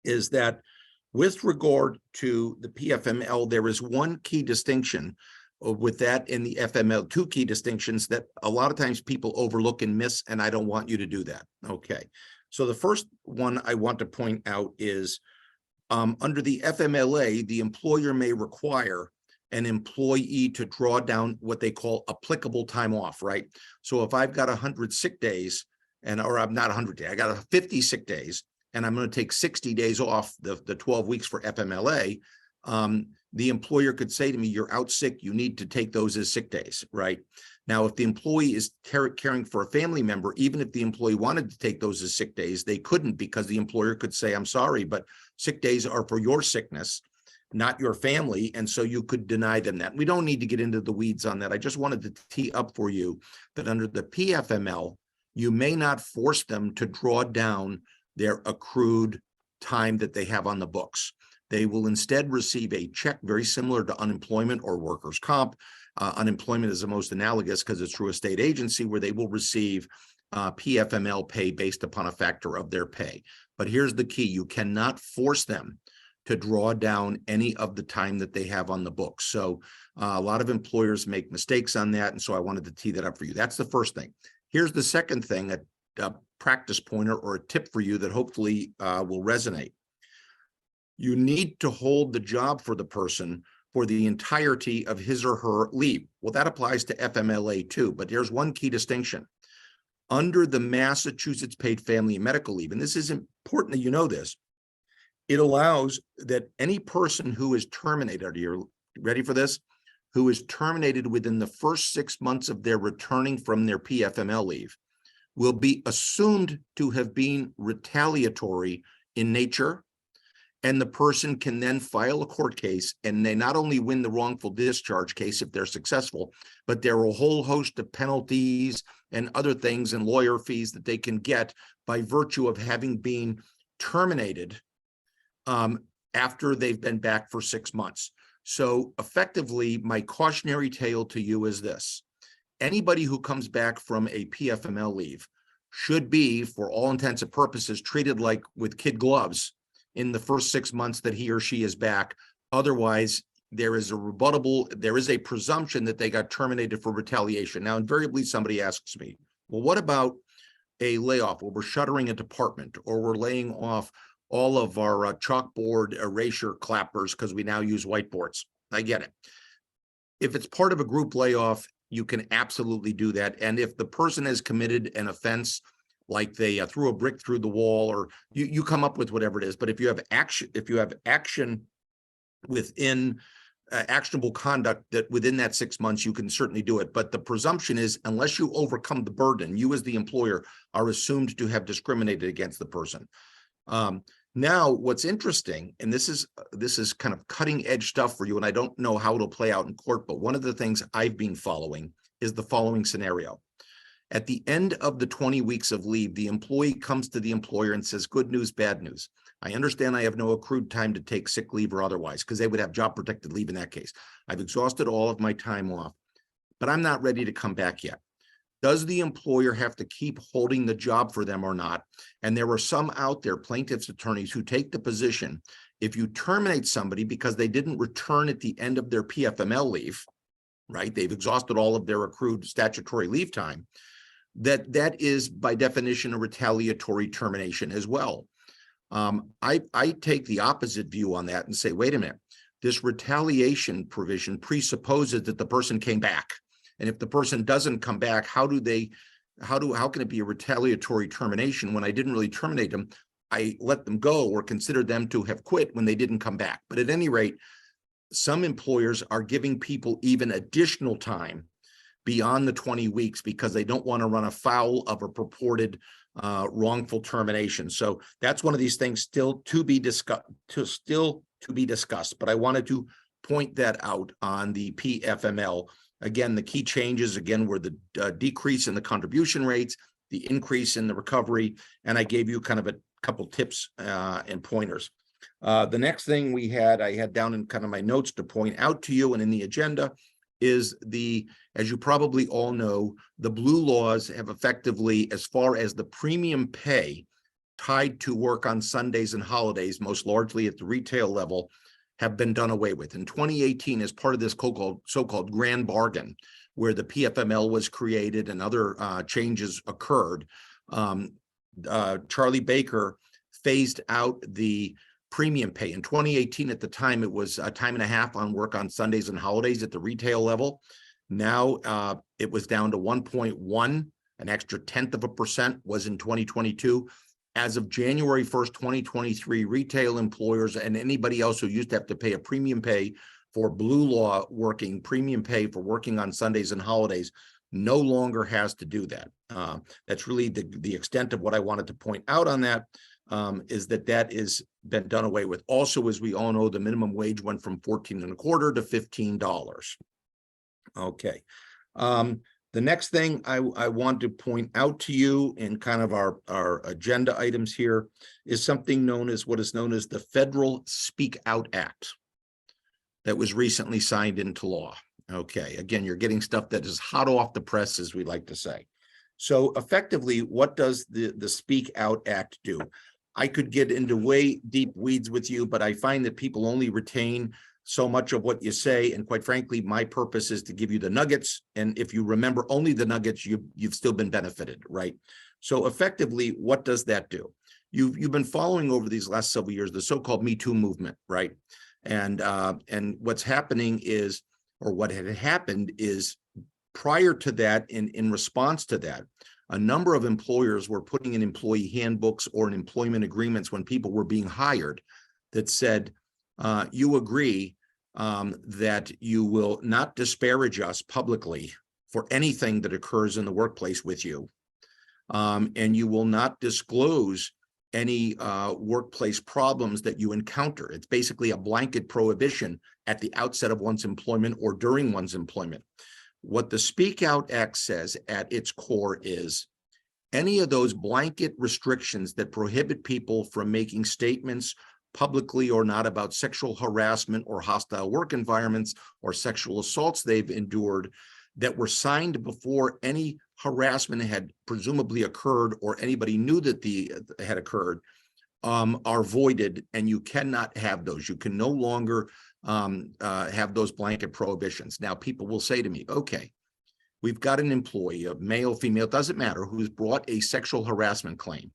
is that with regard to the PFML, there is one key distinction with that in the FML, two key distinctions that a lot of times people overlook and miss, and I don't want you to do that. Okay. So the first one I want to point out is under the FMLA, the employer may require an employee to draw down what they call applicable time off, right? So if I've got 100 sick days, or I'm not 100 days, I got 50 sick days, and I'm going to take 60 days off the 12 weeks for FMLA, the employer could say to me, you're out sick, you need to take those as sick days, right? Now, if the employee is caring for a family member, even if the employee wanted to take those as sick days, they couldn't, because the employer could say, I'm sorry, but sick days are for your sickness, not your family, and so you could deny them that. We don't need to get into the weeds on that. I just wanted to tee up for you that under the PFML, you may not force them to draw down their accrued time that they have on the books. They will instead receive a check very similar to unemployment or workers' comp. Unemployment is the most analogous because it's through a state agency, where they will receive PFML pay based upon a factor of their pay. But here's the key. You cannot force them to draw down any of the time that they have on the books. So a lot of employers make mistakes on that. And so I wanted to tee that up for you. That's the first thing. Here's the second thing, a practice pointer or a tip for you that hopefully will resonate. You need to hold the job for the person for the entirety of his or her leave. Well, that applies to FMLA too, but there's one key distinction. Under the Massachusetts Paid Family and Medical Leave, and this is important that you know this, it allows that any person who is terminated, are you ready for this? Who is terminated within the first 6 months of their returning from their PFML leave will be assumed to have been retaliatory in nature, and the person can then file a court case, and they not only win the wrongful discharge case if they're successful, but there are a whole host of penalties and other things and lawyer fees that they can get by virtue of having been terminated after they've been back for 6 months. So effectively, my cautionary tale to you is this. Anybody who comes back from a PFML leave should be, for all intents and purposes, treated like with kid gloves in the first 6 months that he or she is back. Otherwise, there is a presumption that they got terminated for retaliation. Now, invariably, somebody asks me, well, what about a layoff where we're shuttering a department, or we're laying off all of our chalkboard erasure clappers because we now use whiteboards? I get it. If it's part of a group layoff, you can absolutely do that. And if the person has committed an offense, like they threw a brick through the wall, or you come up with whatever it is. But if you have action within actionable conduct that within that 6 months, you can certainly do it. But the presumption is, unless you overcome the burden, you as the employer are assumed to have discriminated against the person. Now, what's interesting, and this is kind of cutting edge stuff for you, and I don't know how it'll play out in court, but one of the things I've been following is the following scenario. At the end of the 20 weeks of leave, the employee comes to the employer and says, good news, bad news. I understand I have no accrued time to take sick leave or otherwise, because they would have job protected leave in that case. I've exhausted all of my time off, but I'm not ready to come back yet. Does the employer have to keep holding the job for them or not? And there are some out there, plaintiffs' attorneys, who take the position, if you terminate somebody because they didn't return at the end of their PFML leave, right? They've exhausted all of their accrued statutory leave time, that is by definition a retaliatory termination as well. I take the opposite view on that and say, wait a minute, this retaliation provision presupposes that the person came back. And if the person doesn't come back, how can it be a retaliatory termination when I didn't really terminate them? I let them go or considered them to have quit when they didn't come back. But at any rate, some employers are giving people even additional time beyond the 20 weeks because they don't want to run afoul of a purported wrongful termination. So that's one of these things still to be discussed, but I wanted to point that out on the PFML. Again, the key changes again were the decrease in the contribution rates, the increase in the recovery, and I gave you kind of a couple tips and pointers. The next thing I had down in kind of my notes to point out to you and in the agenda is as you probably all know, the blue laws have effectively, as far as the premium pay tied to work on Sundays and holidays, most largely at the retail level, have been done away with. In 2018, as part of this so-called grand bargain, where the PFML was created and other changes occurred, Charlie Baker phased out the premium pay. In 2018, at the time, it was a time and a half on work on Sundays and holidays at the retail level. Now it was down to 1.1, an extra 0.1% was in 2022. As of January 1st, 2023, retail employers and anybody else who used to have to pay a premium pay for blue law working, premium pay for working on Sundays and holidays, no longer has to do that. That's really the extent of what I wanted to point out on that, is that is been done away with. Also, as we all know, the minimum wage went from $14.25 to $15. Okay. The next thing I want to point out to you in kind of our agenda items here is something known as what is known as the Federal Speak Out Act that was recently signed into law. Okay, again, you're getting stuff that is hot off the press, as we like to say. So effectively, what does the Speak Out Act do? I could get into way deep weeds with you, but I find that people only retain so much of what you say. And quite frankly, my purpose is to give you the nuggets. And if you remember only the nuggets, you've still been benefited, right? So effectively, what does that do? You've been following over these last several years, the so-called Me Too movement, right? And what's happening is, or what had happened is, prior to that, in response to that, a number of employers were putting in employee handbooks or in employment agreements when people were being hired that said, you agree that you will not disparage us publicly for anything that occurs in the workplace with you. And you will not disclose any workplace problems that you encounter. It's basically a blanket prohibition at the outset of one's employment or during one's employment. What the Speak Out Act says at its core is any of those blanket restrictions that prohibit people from making statements publicly or not about sexual harassment or hostile work environments or sexual assaults they've endured that were signed before any harassment had presumably occurred or anybody knew that had occurred are voided, and you cannot have those. You can no longer have those blanket prohibitions. Now, people will say to me, okay, we've got an employee, a male, female, doesn't matter, who's brought a sexual harassment claim.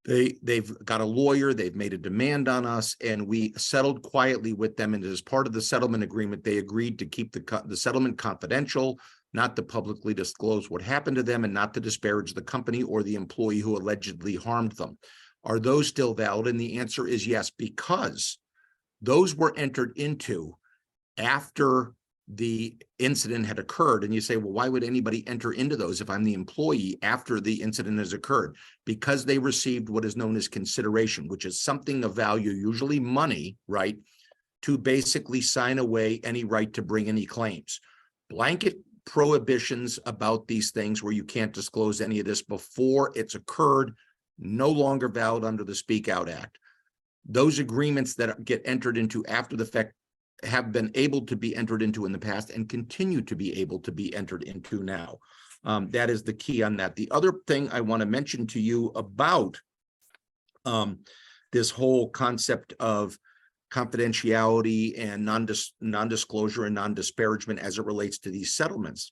They've got a lawyer, they've made a demand on us, and we settled quietly with them. And as part of the settlement agreement, they agreed to keep the settlement confidential, not to publicly disclose what happened to them, and not to disparage the company or the employee who allegedly harmed them. Are those still valid? And the answer is yes, because those were entered into after the incident had occurred. And you say, well, why would anybody enter into those if I'm the employee after the incident has occurred? Because they received what is known as consideration, which is something of value, usually money, right, to basically sign away any right to bring any claims. Blanket prohibitions about these things where you can't disclose any of this before it's occurred no longer valid under the Speak Out Act. Those agreements that get entered into after the fact have been able to be entered into in the past and continue to be able to be entered into now. That is the key on that. The other thing I want to mention to you about this whole concept of confidentiality and non-disclosure and non-disparagement as it relates to these settlements.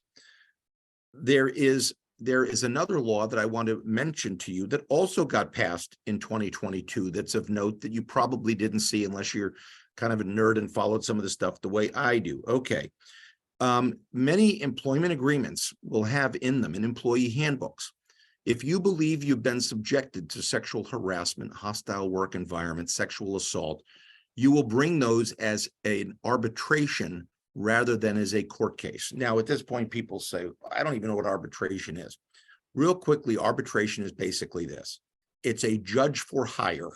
There is another law that I want to mention to you that also got passed in 2022 that's of note that you probably didn't see unless you're kind of a nerd and followed some of the stuff the way I do. Okay. Many employment agreements will have in them an employee handbooks. If you believe you've been subjected to sexual harassment, hostile work environment, sexual assault, you will bring those as an arbitration rather than as a court case. Now, at this point, people say, I don't even know what arbitration is. Real quickly, arbitration is basically this. It's a judge for hire,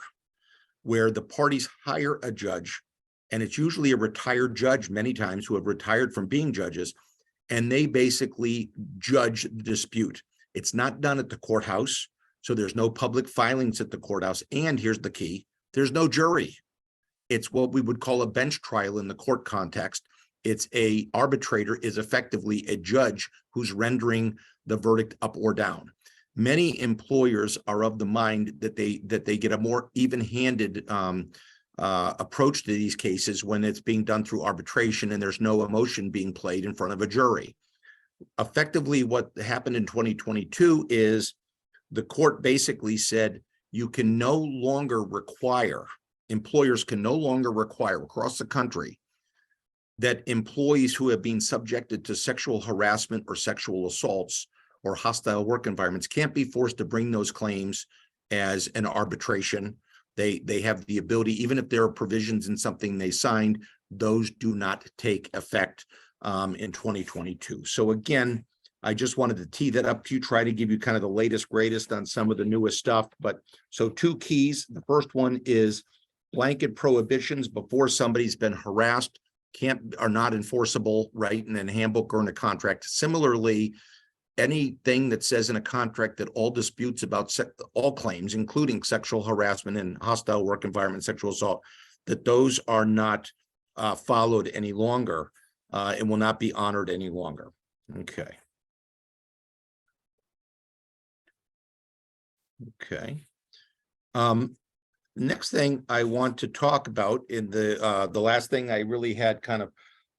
where the parties hire a judge, and it's usually a retired judge many times who have retired from being judges, and they basically judge the dispute. It's not done at the courthouse, so there's no public filings at the courthouse, and here's the key, there's no jury. It's what we would call a bench trial in the court context. It's a arbitrator is effectively a judge who's rendering the verdict up or down. Many employers are of the mind that they get a more even-handed approach to these cases when it's being done through arbitration and there's no emotion being played in front of a jury. Effectively, what happened in 2022 is the court basically said you can no longer require, employers can no longer require across the country that employees who have been subjected to sexual harassment or sexual assaults or hostile work environments can't be forced to bring those claims as an arbitration. They have the ability, even if there are provisions in something they signed, those do not take effect in 2022. So again, I just wanted to tee that up to you, try to give you kind of the latest, greatest on some of the newest stuff. But so two keys. The first one is blanket prohibitions before somebody's been harassed are not enforceable, right, in a handbook or in a contract. Similarly, anything that says in a contract that all disputes about all claims, including sexual harassment and hostile work environment, sexual assault, that those are not followed any longer and will not be honored any longer. Okay. Okay. Next thing I want to talk about in the last thing I really had kind of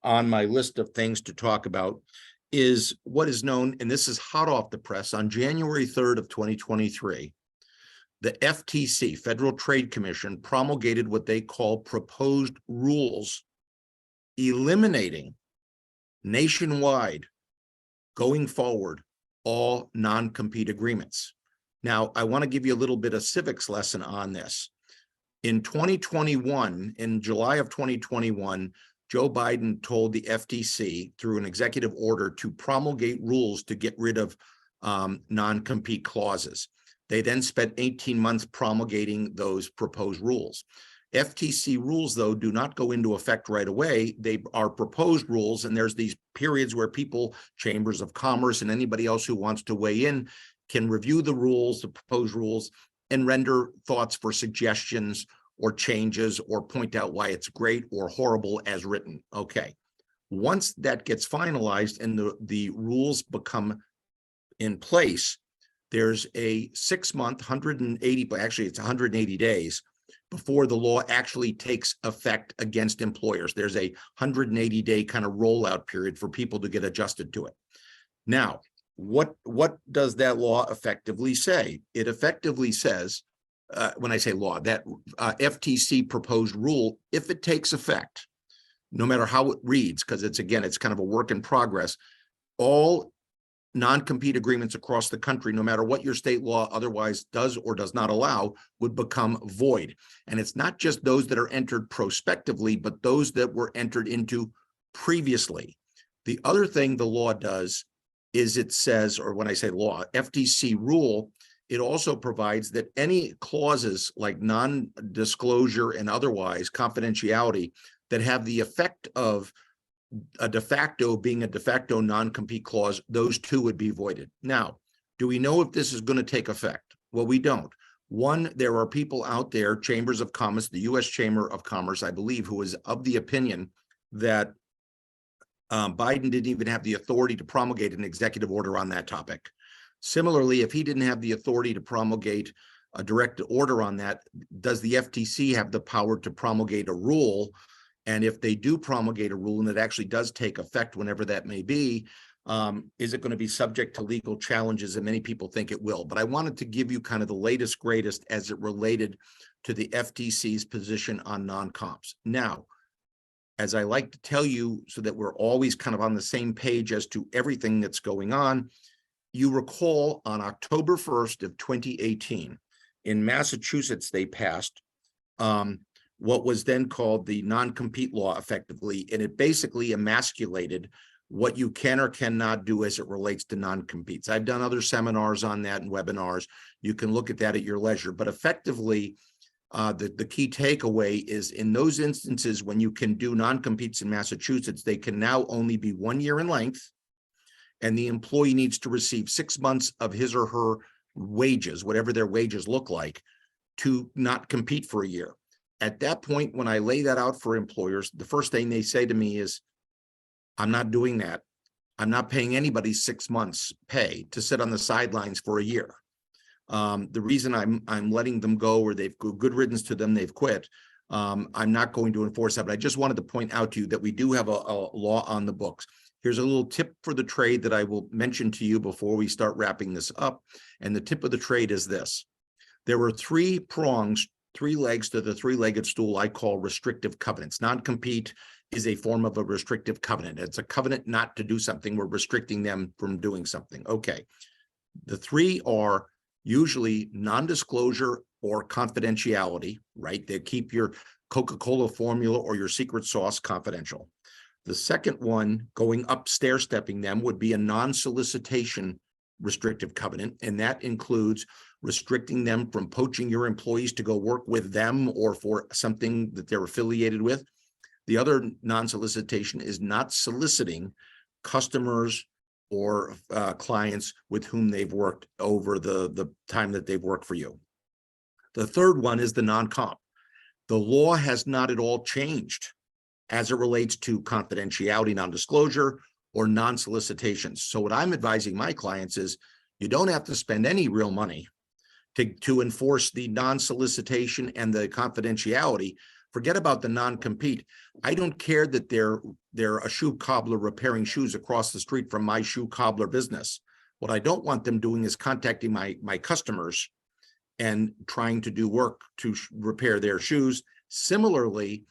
on my list of things to talk about is what is known, and this is hot off the press, on January 3rd of 2023, the FTC, Federal Trade Commission, promulgated what they call proposed rules, eliminating nationwide, going forward, all non-compete agreements. Now, I want to give you a little bit of civics lesson on this. In 2021, in July of 2021, Joe Biden told the FTC through an executive order to promulgate rules to get rid of non-compete clauses. They then spent 18 months promulgating those proposed rules. FTC rules, though, do not go into effect right away. They are proposed rules, and there's these periods where people, chambers of commerce, and anybody else who wants to weigh in can review the rules, the proposed rules, and render thoughts for suggestions or changes or point out why it's great or horrible as written. Okay. Once that gets finalized and the rules become in place, there's a 6-month, 180, but actually it's 180 days before the law actually takes effect against employers. There's a 180-day kind of rollout period for people to get adjusted to it. Now, what does that law effectively say? It effectively says, when I say law, that FTC proposed rule, if it takes effect, no matter how it reads, because it's kind of a work in progress, all non-compete agreements across the country, no matter what your state law otherwise does or does not allow, would become void. And it's not just those that are entered prospectively, but those that were entered into previously. The other thing the law does is it says, or when I say law, FTC rule, it also provides that any clauses like non-disclosure and otherwise confidentiality that have the effect of a de facto being a de facto non-compete clause, those two would be voided. Now, do we know if this is going to take effect? Well, we don't. One, there are people out there, chambers of commerce, the U.S. Chamber of Commerce, I believe, who is of the opinion that Biden didn't even have the authority to promulgate an executive order on that topic. Similarly, if he didn't have the authority to promulgate a direct order on that, does the FTC have the power to promulgate a rule? And if they do promulgate a rule and it actually does take effect whenever that may be, is it going to be subject to legal challenges? And many people think it will. But I wanted to give you kind of the latest, greatest as it related to the FTC's position on non-comps. Now, as I like to tell you, so that we're always kind of on the same page as to everything that's going on, you recall on October 1st of 2018, in Massachusetts, they passed what was then called the non-compete law effectively, and it basically emasculated what you can or cannot do as it relates to non-competes. I've done other seminars on that and webinars. You can look at that at your leisure, but effectively, the key takeaway is in those instances when you can do non-competes in Massachusetts, they can now only be 1 year in length, and the employee needs to receive 6 months of his or her wages, whatever their wages look like, to not compete for a year. At that point, when I lay that out for employers, the first thing they say to me is, I'm not doing that. I'm not paying anybody 6 months pay to sit on the sidelines for a year. The reason I'm letting them go, or they've good riddance to them, they've quit. I'm not going to enforce that, but I just wanted to point out to you that we do have a law on the books. Here's a little tip for the trade that I will mention to you before we start wrapping this up. And the tip of the trade is this. There were 3 prongs, 3 legs to the 3-legged stool I call restrictive covenants. Non-compete is a form of a restrictive covenant. It's a covenant not to do something. We're restricting them from doing something. Okay. The 3 are usually non-disclosure or confidentiality, right? They keep your Coca-Cola formula or your secret sauce confidential. The second one, going up stair-stepping them, would be a non-solicitation restrictive covenant, and that includes restricting them from poaching your employees to go work with them or for something that they're affiliated with. The other non-solicitation is not soliciting customers or clients with whom they've worked over the time that they've worked for you. The third one is the non-comp. The law has not at all changed as it relates to confidentiality, non-disclosure, or non-solicitations. So what I'm advising my clients is you don't have to spend any real money to enforce the non-solicitation and the confidentiality. Forget about the non-compete. I don't care that they're a shoe cobbler repairing shoes across the street from my shoe cobbler business. What I don't want them doing is contacting my customers and trying to do work to repair their shoes. Similarly,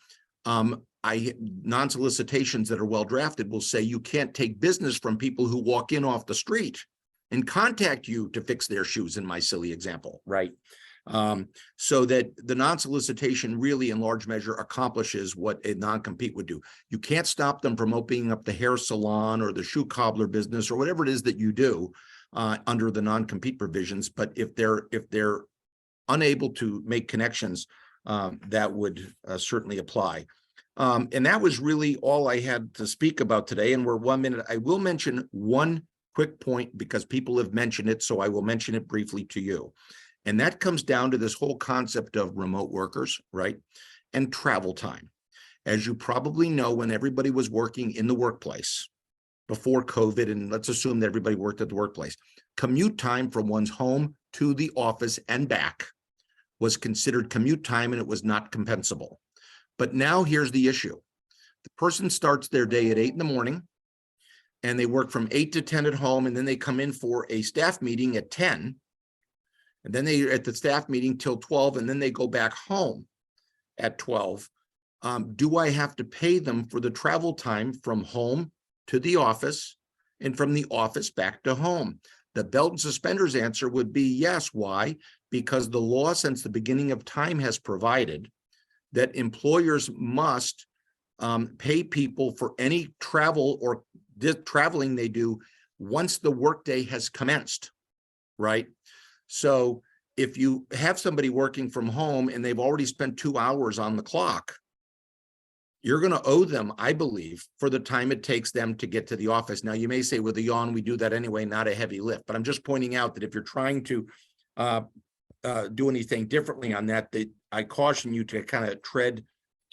non-solicitations that are well drafted will say you can't take business from people who walk in off the street and contact you to fix their shoes, in my silly example, right? So that the non-solicitation really in large measure accomplishes what a non-compete would do. You can't stop them from opening up the hair salon or the shoe cobbler business or whatever it is that you do under the non-compete provisions. But if they're unable to make connections, that would certainly apply. And that was really all I had to speak about today. And we're 1 minute. I will mention one quick point because people have mentioned it, so I will mention it briefly to you. And that comes down to this whole concept of remote workers, right? And travel time. As you probably know, when everybody was working in the workplace before COVID, and let's assume that everybody worked at the workplace, commute time from one's home to the office and back was considered commute time and it was not compensable. But now here's the issue. The person starts their day at 8 in the morning and they work from 8 to 10 at home, and then they come in for a staff meeting at 10. And then they at the staff meeting till 12, and then they go back home at 12. Do I have to pay them for the travel time from home to the office and from the office back to home? The belt and suspenders answer would be yes. Why? Because the law since the beginning of time has provided that employers must pay people for any travel or traveling they do once the workday has commenced, right? So if you have somebody working from home and they've already spent 2 hours on the clock, you're going to owe them, I believe, for the time it takes them to get to the office. Now, you may say with a yawn, we do that anyway, not a heavy lift. But I'm just pointing out that if you're trying to do anything differently on that, that I caution you to kind of tread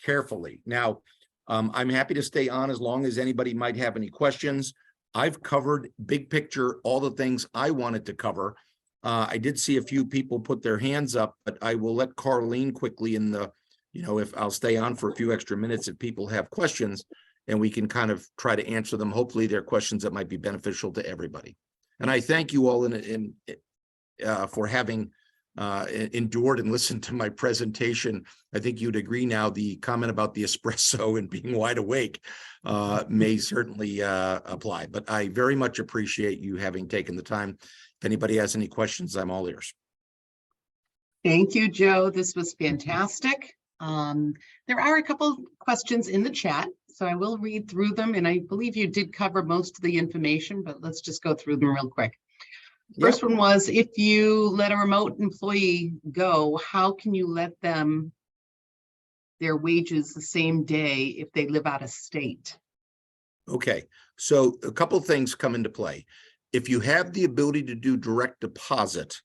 carefully. Now, I'm happy to stay on as long as anybody might have any questions. I've covered big picture, all the things I wanted to cover. I did see a few people put their hands up, but I will let Carlene quickly in the, if I'll stay on for a few extra minutes if people have questions, and we can kind of try to answer them. Hopefully they're questions that might be beneficial to everybody. And I thank you all for having endured and listened to my presentation. I think you'd agree now the comment about the espresso and being wide awake may certainly apply, but I very much appreciate you having taken the time. If anybody has any questions, I'm all ears. Thank you, Joe. This was fantastic. There are a couple questions in the chat, so I will read through them, and I believe you did cover most of the information, but let's just go through them real quick. First one was, if you let a remote employee go, how can you let them their wages the same day if they live out of state? Okay, so a couple of things come into play. If you have the ability to do direct deposit,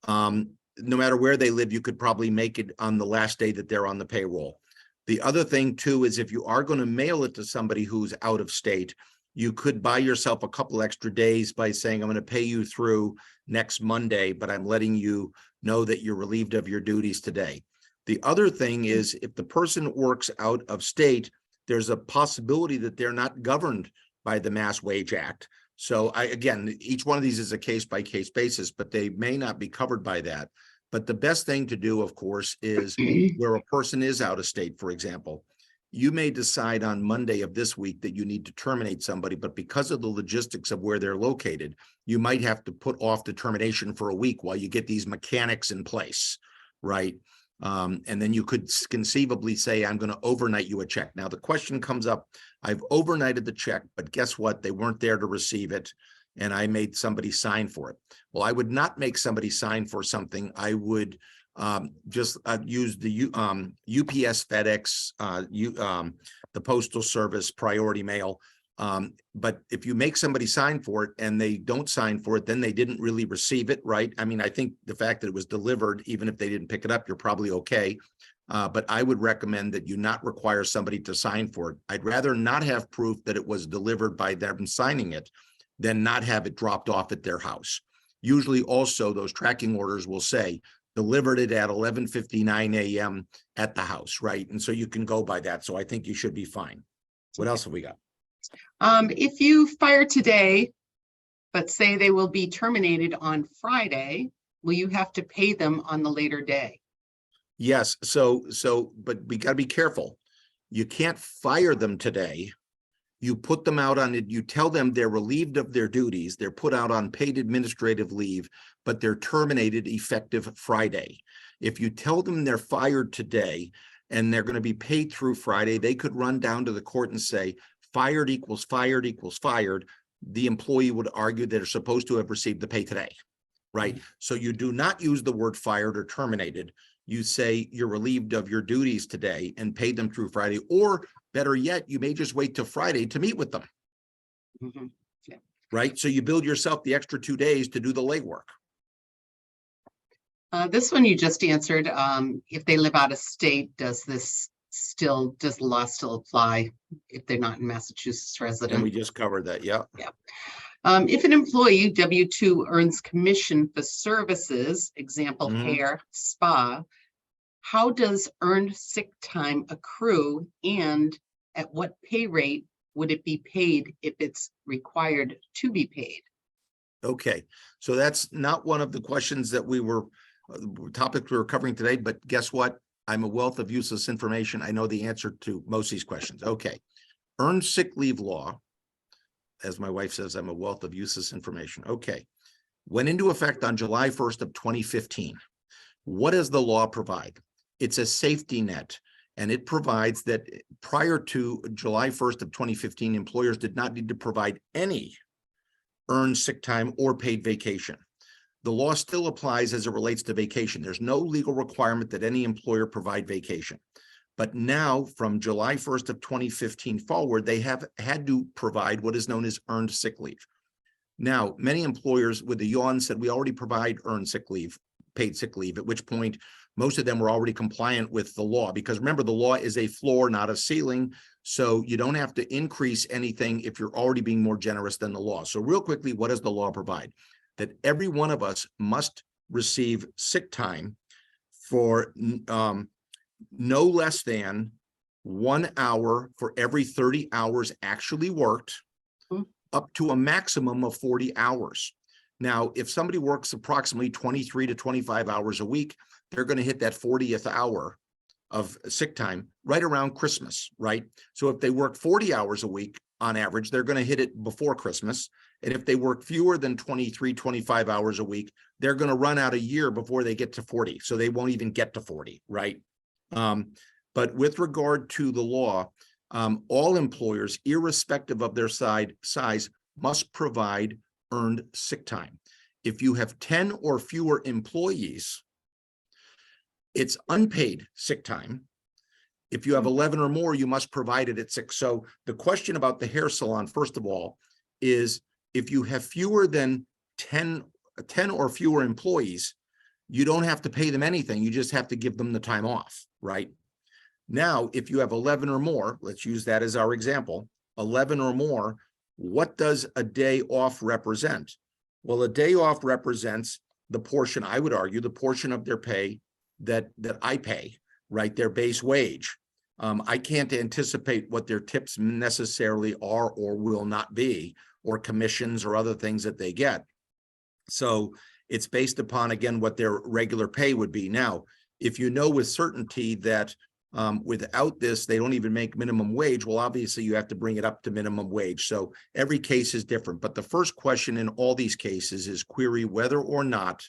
no matter where they live, you could probably make it on the last day that they're on the payroll. The other thing too is if you are going to mail it to somebody who's out of state, you could buy yourself a couple extra days by saying, I'm going to pay you through next Monday, but I'm letting you know that you're relieved of your duties today. The other thing is if the person works out of state, there's a possibility that they're not governed by the Mass Wage Act. So again, each one of these is a case-by-case basis, but they may not be covered by that. But the best thing to do, of course, is where a person is out of state, for example, you may decide on Monday of this week that you need to terminate somebody, but because of the logistics of where they're located, you might have to put off the termination for a week while you get these mechanics in place, right? And then you could conceivably say, I'm going to overnight you a check. Now, the question comes up, I've overnighted the check, but guess what? They weren't there to receive it, and I made somebody sign for it. Well, I would not make somebody sign for something. I would just use the UPS, FedEx, the Postal Service, Priority Mail. But if you make somebody sign for it and they don't sign for it, then they didn't really receive it, right? I mean, I think the fact that it was delivered, even if they didn't pick it up, you're probably okay. But I would recommend that you not require somebody to sign for it. I'd rather not have proof that it was delivered by them signing it than not have it dropped off at their house. Usually also those tracking orders will say, delivered it at 11:59 a.m. at the house, right? And so you can go by that. So I think you should be fine. What else have we got? If you fire today, but say they will be terminated on Friday, will you have to pay them on the later day? Yes. But we got to be careful. You can't fire them today. You put them out on it. You tell them they're relieved of their duties. They're put out on paid administrative leave, but they're terminated effective Friday. If you tell them they're fired today and they're going to be paid through Friday, they could run down to the court and say, fired equals fired equals fired. The employee would argue that they're supposed to have received the pay today, right? So you do not use the word fired or terminated. You say you're relieved of your duties today and pay them through Friday, or better yet, you may just wait till Friday to meet with them, Yeah. right? So you build yourself the extra 2 days to do the legwork. This one you just answered. If they live out of state, does the law still apply if they're not in Massachusetts resident? And we just covered that. Yeah. If an employee W-2 earns commission for services, example, hair, spa, how does earned sick time accrue, and at what pay rate would it be paid if it's required to be paid? Okay, so that's not one of the questions that topics we were covering today, but guess what? I'm a wealth of useless information. I know the answer to most of these questions. Okay, earned sick leave law, as my wife says, I'm a wealth of useless information. Okay, went into effect on July 1st of 2015. What does the law provide? It's a safety net, and it provides that prior to July 1st of 2015, employers did not need to provide any earned sick time or paid vacation. The law still applies as it relates to vacation. There's no legal requirement that any employer provide vacation. But now, from July 1st of 2015 forward, they have had to provide what is known as earned sick leave. Now, many employers with a yawn said, we already provide earned sick leave. paid sick leave, at which point most of them were already compliant with the law, because remember, the law is a floor, not a ceiling. So you don't have to increase anything if you're already being more generous than the law. So real quickly, what does the law provide? That every one of us must receive sick time for no less than 1 hour for every 30 hours actually worked, up to a maximum of 40 hours. Now, if somebody works approximately 23 to 25 hours a week, they're going to hit that 40th hour of sick time right around Christmas, right? So if they work 40 hours a week on average, they're going to hit it before Christmas. And if they work fewer than 23, 25 hours a week, they're going to run out a year before they get to 40. So they won't even get to 40, right? But with regard to the law, all employers, irrespective of their size, must provide earned sick time. If you have 10 or fewer employees, it's unpaid sick time. If you have 11 or more, you must provide it at 6. So the question about the hair salon, first of all, is if you have fewer than 10 or fewer employees, you don't have to pay them anything. You just have to give them the time off, right? Now, if you have 11 or more, let's use that as our example, 11 or more, what does a day off represent? Well, a day off represents the portion, I would argue, the portion of their pay that I pay, right? Their base wage. I can't anticipate what their tips necessarily are or will not be, or commissions or other things that they get. So it's based upon, again, what their regular pay would be. Now, if you know with certainty that without this, they don't even make minimum wage, well, obviously you have to bring it up to minimum wage. So every case is different. But the first question in all these cases is query whether or not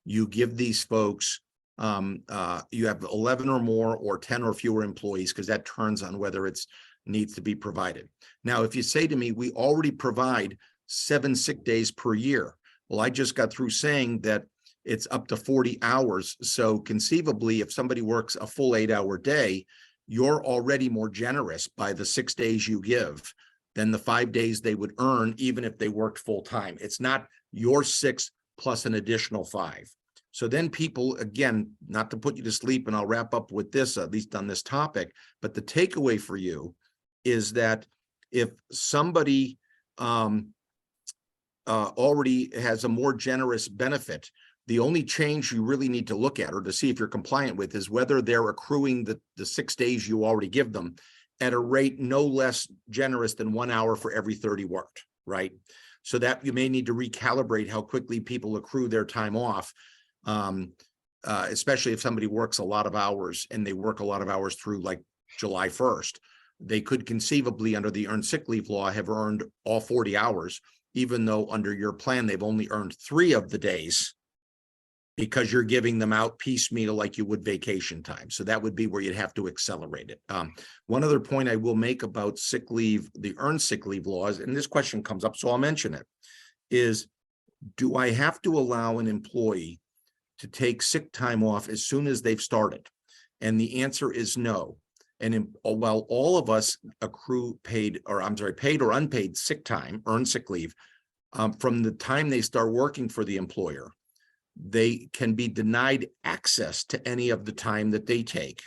you give these folks, you have 11 or more or 10 or fewer employees, because that turns on whether it's needs to be provided. Now, if you say to me, we already provide 7 sick days per year. Well, I just got through saying that it's up to 40 hours. So conceivably, if somebody works a full 8-hour day, you're already more generous by the 6 days you give than the 5 days they would earn, even if they worked full time. It's not your 6 plus an additional 5. So then people, again, not to put you to sleep, and I'll wrap up with this, at least on this topic, but the takeaway for you is that if somebody already has a more generous benefit, the only change you really need to look at, or to see if you're compliant with, is whether they're accruing the 6 days you already give them at a rate no less generous than 1 hour for every 30 worked, right? So that you may need to recalibrate how quickly people accrue their time off, especially if somebody works a lot of hours and they work a lot of hours through like July 1st. They could conceivably, under the earned sick leave law, have earned all 40 hours, even though under your plan, they've only earned 3 of the days, because you're giving them out piecemeal like you would vacation time. So that would be where you'd have to accelerate it. One other point I will make about sick leave, the earned sick leave laws, and this question comes up, so I'll mention it, is do I have to allow an employee to take sick time off as soon as they've started? And the answer is no. And while all of us accrue paid or unpaid sick time, earned sick leave, from the time they start working for the employer, they can be denied access to any of the time that they take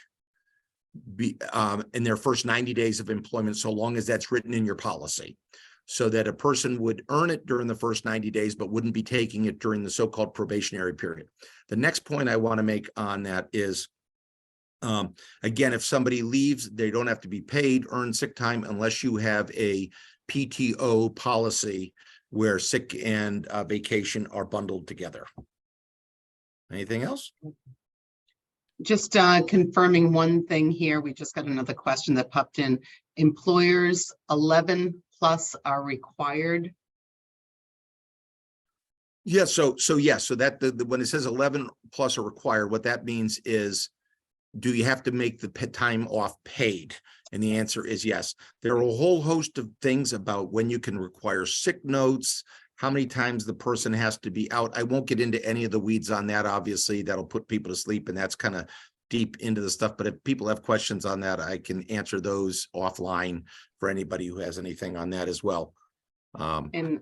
in their first 90 days of employment, so long as that's written in your policy, so that a person would earn it during the first 90 days, but wouldn't be taking it during the so-called probationary period. The next point I want to make on that is, again, if somebody leaves, they don't have to be paid earned sick time unless you have a PTO policy where sick and vacation are bundled together. Anything else? Just confirming one thing here. We just got another question that popped in. Employers 11 plus are required. Yeah, so that when it says 11 plus are required, what that means is, do you have to make the time off paid? And the answer is yes. There are a whole host of things about when you can require sick notes, how many times the person has to be out. I won't get into any of the weeds on that. Obviously, that'll put people to sleep, and that's kind of deep into the stuff. But if people have questions on that, I can answer those offline for anybody who has anything on that as well. And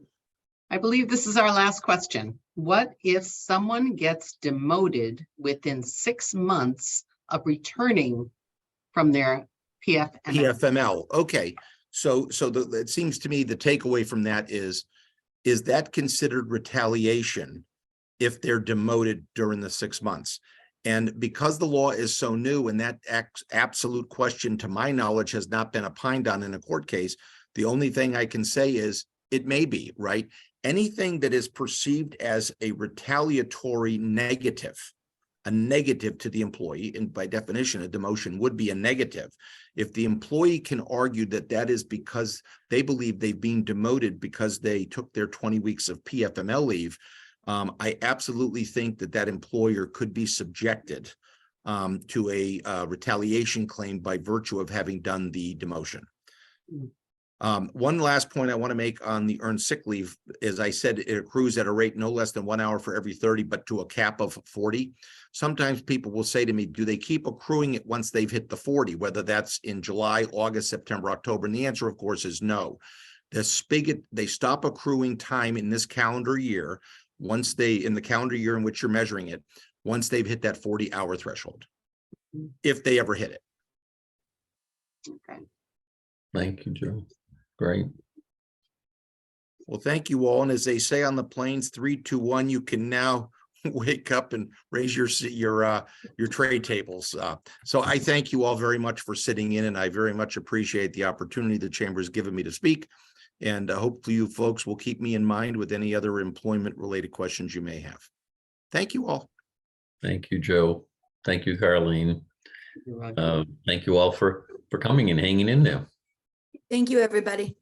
I believe this is our last question. what if someone gets demoted within 6 months of returning from their PFML? PFML, okay. So it seems to me the takeaway from that is that considered retaliation if they're demoted during the 6 months? And because the law is so new and that absolute question, to my knowledge, has not been opined on in a court case, the only thing I can say is it may be, right? Anything that is perceived as a retaliatory negative, a negative to the employee, and by definition, a demotion would be a negative. If the employee can argue that that is because they believe they've been demoted because they took their 20 weeks of PFML leave, I absolutely think that that employer could be subjected to a retaliation claim by virtue of having done the demotion. One last point I want to make on the earned sick leave is I said it accrues at a rate no less than 1 hour for every 30, but to a cap of 40. Sometimes people will say to me, do they keep accruing it once they've hit the 40, whether that's in July, August, September, October? And the answer, of course, is no. The spigot, they stop accruing time in this calendar year once in the calendar year in which you're measuring it, once they've hit that 40-hour threshold, if they ever hit it. Okay. Thank you, Joe. Great. Well, thank you all. And as they say on the planes, 3, 2, 1, you can now wake up and raise your tray tables. So I thank you all very much for sitting in, and I very much appreciate the opportunity the chamber has given me to speak. And hopefully you folks will keep me in mind with any other employment related questions you may have. Thank you all. Thank you, Joe. Thank you, Caroline. You're welcome. Thank you all for coming and hanging in there. Thank you, everybody.